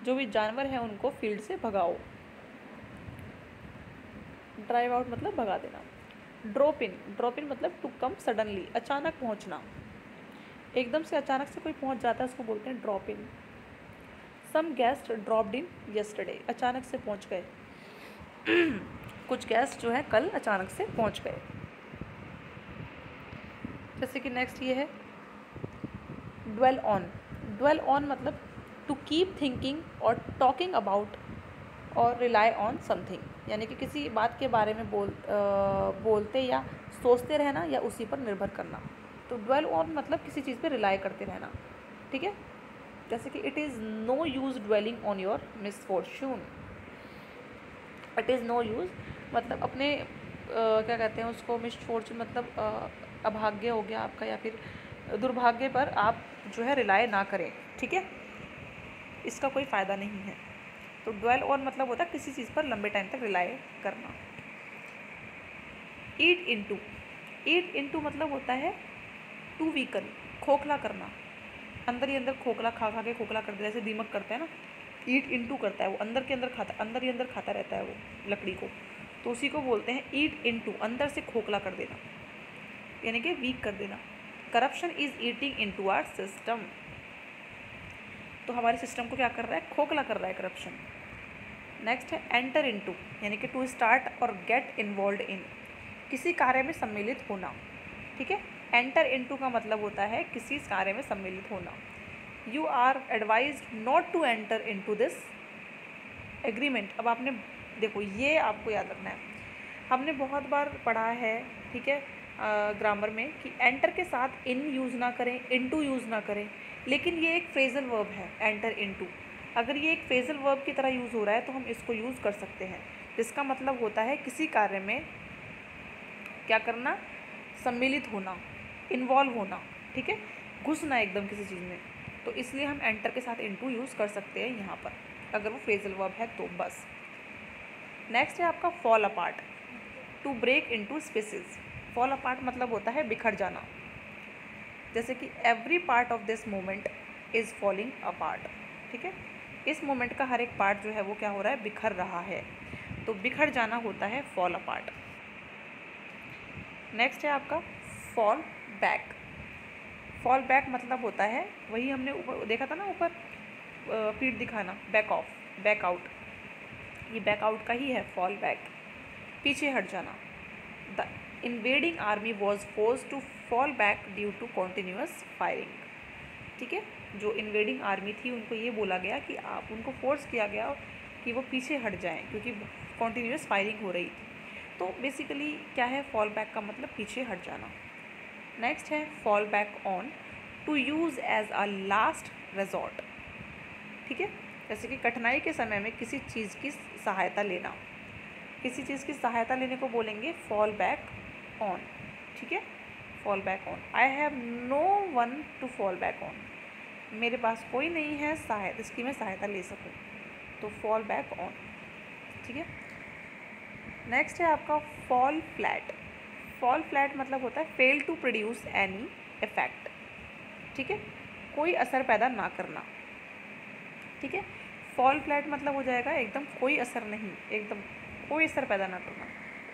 जो भी जानवर हैं उनको फील्ड से भगाओ। ड्राइव आउट मतलब भगा देना। ड्रॉप इन, ड्रॉप इन मतलब टू कम सडनली, अचानक पहुंचना, एकदम से अचानक से कोई पहुंच जाता है उसको बोलते हैं drop in. Some guest dropped in yesterday, अचानक से पहुंच गए कुछ गेस्ट जो है कल अचानक से पहुंच गए। जैसे कि नेक्स्ट ये है ड्वेल ऑन। ड्वेल ऑन मतलब टू कीप थिंकिंग और टॉकिंग अबाउट और रिलाई ऑन समथिंग, यानी कि किसी बात के बारे में बोलते या सोचते रहना या उसी पर निर्भर करना। तो ड्वेल ऑन मतलब किसी चीज़ पे रिलाई करते रहना। ठीक है, जैसे कि it is no use dwelling on your misfortune. It is no use मतलब अपने क्या कहते हैं उसको, मिसफॉर्च्यून मतलब अभाग्य हो गया आपका, या फिर दुर्भाग्य पर आप जो है रिलाई ना करें। ठीक है, इसका कोई फ़ायदा नहीं है। तो ड्वेल ऑन मतलब होता है किसी चीज़ पर लंबे टाइम तक रिलाई करना। ईट इनटू, ईट इनटू मतलब होता है टू वीकन, खोखला करना, अंदर ही अंदर खोखला खा खा के खोखला कर दे, जैसे दीमक करता है ना, ईट इनटू करता है वो, अंदर के अंदर खाता, अंदर ही अंदर खाता रहता है वो लकड़ी को, तो उसी को बोलते हैं ईट इनटू, अंदर से खोखला कर देना, यानी कि वीक कर देना। Corruption is eating into our system, तो हमारे सिस्टम को क्या कर रहा है, खोखला कर रहा है करप्शन। नेक्स्ट है एंटर इनटू, यानी कि टू स्टार्ट और गेट इन्वॉल्व इन, किसी कार्य में सम्मिलित होना। ठीक है, एंटर इनटू का मतलब होता है किसी कार्य में सम्मिलित होना। You are advised not to enter into this agreement. अब आपने देखो, ये आपको याद रखना है, हमने बहुत बार पढ़ा है, ठीक है, ग्रामर में, कि एंटर के साथ इन यूज़ ना करें, इनटू यूज़ ना करें, लेकिन ये एक फ्रेजल वर्ब है एंटर इनटू। अगर ये एक फ्रेजल वर्ब की तरह यूज़ हो रहा है तो हम इसको यूज़ कर सकते हैं, जिसका मतलब होता है किसी कार्य में क्या करना, सम्मिलित होना, इन्वॉल्व होना। ठीक है, घुसना एकदम किसी चीज़ में। तो इसलिए हम एंटर के साथ इनटू यूज़ कर सकते हैं यहाँ पर, अगर वो फ्रेजल वर्ब है तो बस। नेक्स्ट है आपका fall apart, to break into species. Fall apart मतलब होता है बिखर जाना, जैसे कि every part of this moment is falling apart. ठीक है, इस मोमेंट का हर एक पार्ट जो है वो क्या हो रहा है, बिखर रहा है, तो बिखर जाना होता है फॉल अपार्ट। नेक्स्ट है आपका फॉल बैक। फॉल बैक मतलब होता है, वही हमने ऊपर देखा था ना, ऊपर पीठ दिखाना, बैक ऑफ, बैक आउट, ये बैक आउट का ही है फॉल बैक, पीछे हट जाना। The invading army was force to fall back due to continuous firing. ठीक है, जो इन्वेडिंग आर्मी थी उनको ये बोला गया कि आप उनको फोर्स किया गया कि वो पीछे हट जाएं क्योंकि कॉन्टीन्यूअस फायरिंग हो रही थी। तो बेसिकली क्या है, फॉल बैक का मतलब पीछे हट जाना। नेक्स्ट है fall back on, to use as a last resort. ठीक है, जैसे कि कठिनाई के समय में किसी चीज़ की सहायता लेना, किसी चीज़ की सहायता लेने को बोलेंगे फॉल बैक ऑन। ठीक है, fall back on, I have no one to fall back on, मेरे पास कोई नहीं है सहायता, इसकी मैं सहायता ले सकूं, तो फॉल बैक ऑन। ठीक है, नेक्स्ट है आपका फॉल फ्लैट। फॉल फ्लैट मतलब होता है fail to produce any effect. ठीक है, कोई असर पैदा ना करना। ठीक है, फॉल फ्लैट मतलब हो जाएगा एकदम कोई असर नहीं, एकदम कोई असर पैदा ना करना।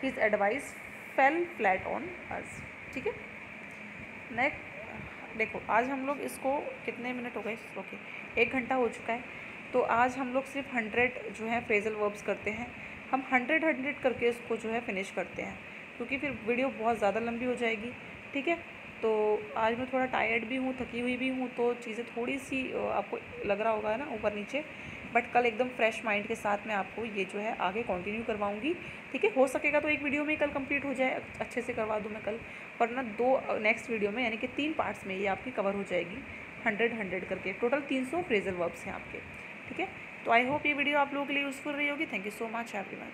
His advice fail flat on us. ठीक है, नेक्स्ट देखो, आज हम लोग इसको कितने मिनट हो गए, ओके 1 घंटा हो चुका है। तो आज हम लोग सिर्फ 100 जो है फ्रेजल वर्ब्स करते हैं, हम 100 करके इसको जो है फिनिश करते हैं, क्योंकि फिर वीडियो बहुत ज़्यादा लंबी हो जाएगी। ठीक है, तो आज मैं थोड़ा टायर्ड भी हूँ, थकी हुई भी हूँ, तो चीज़ें थोड़ी सी आपको लग रहा होगा ना ऊपर नीचे, बट कल एकदम फ्रेश माइंड के साथ मैं आपको ये जो है आगे कंटिन्यू करवाऊँगी। ठीक है, हो सकेगा तो एक वीडियो में कल कंप्लीट हो जाए, अच्छे से करवा दूँ मैं कल, वरना 2 नेक्स्ट वीडियो में यानी कि 3 पार्ट्स में ये आपकी कवर हो जाएगी 100 करके। टोटल 300 फ्रेजल वर्ब्स हैं आपके। ठीक है, तो आई होप ये वीडियो आप लोगों के लिए यूज़फुल रही होगी। Thank you so much everyone.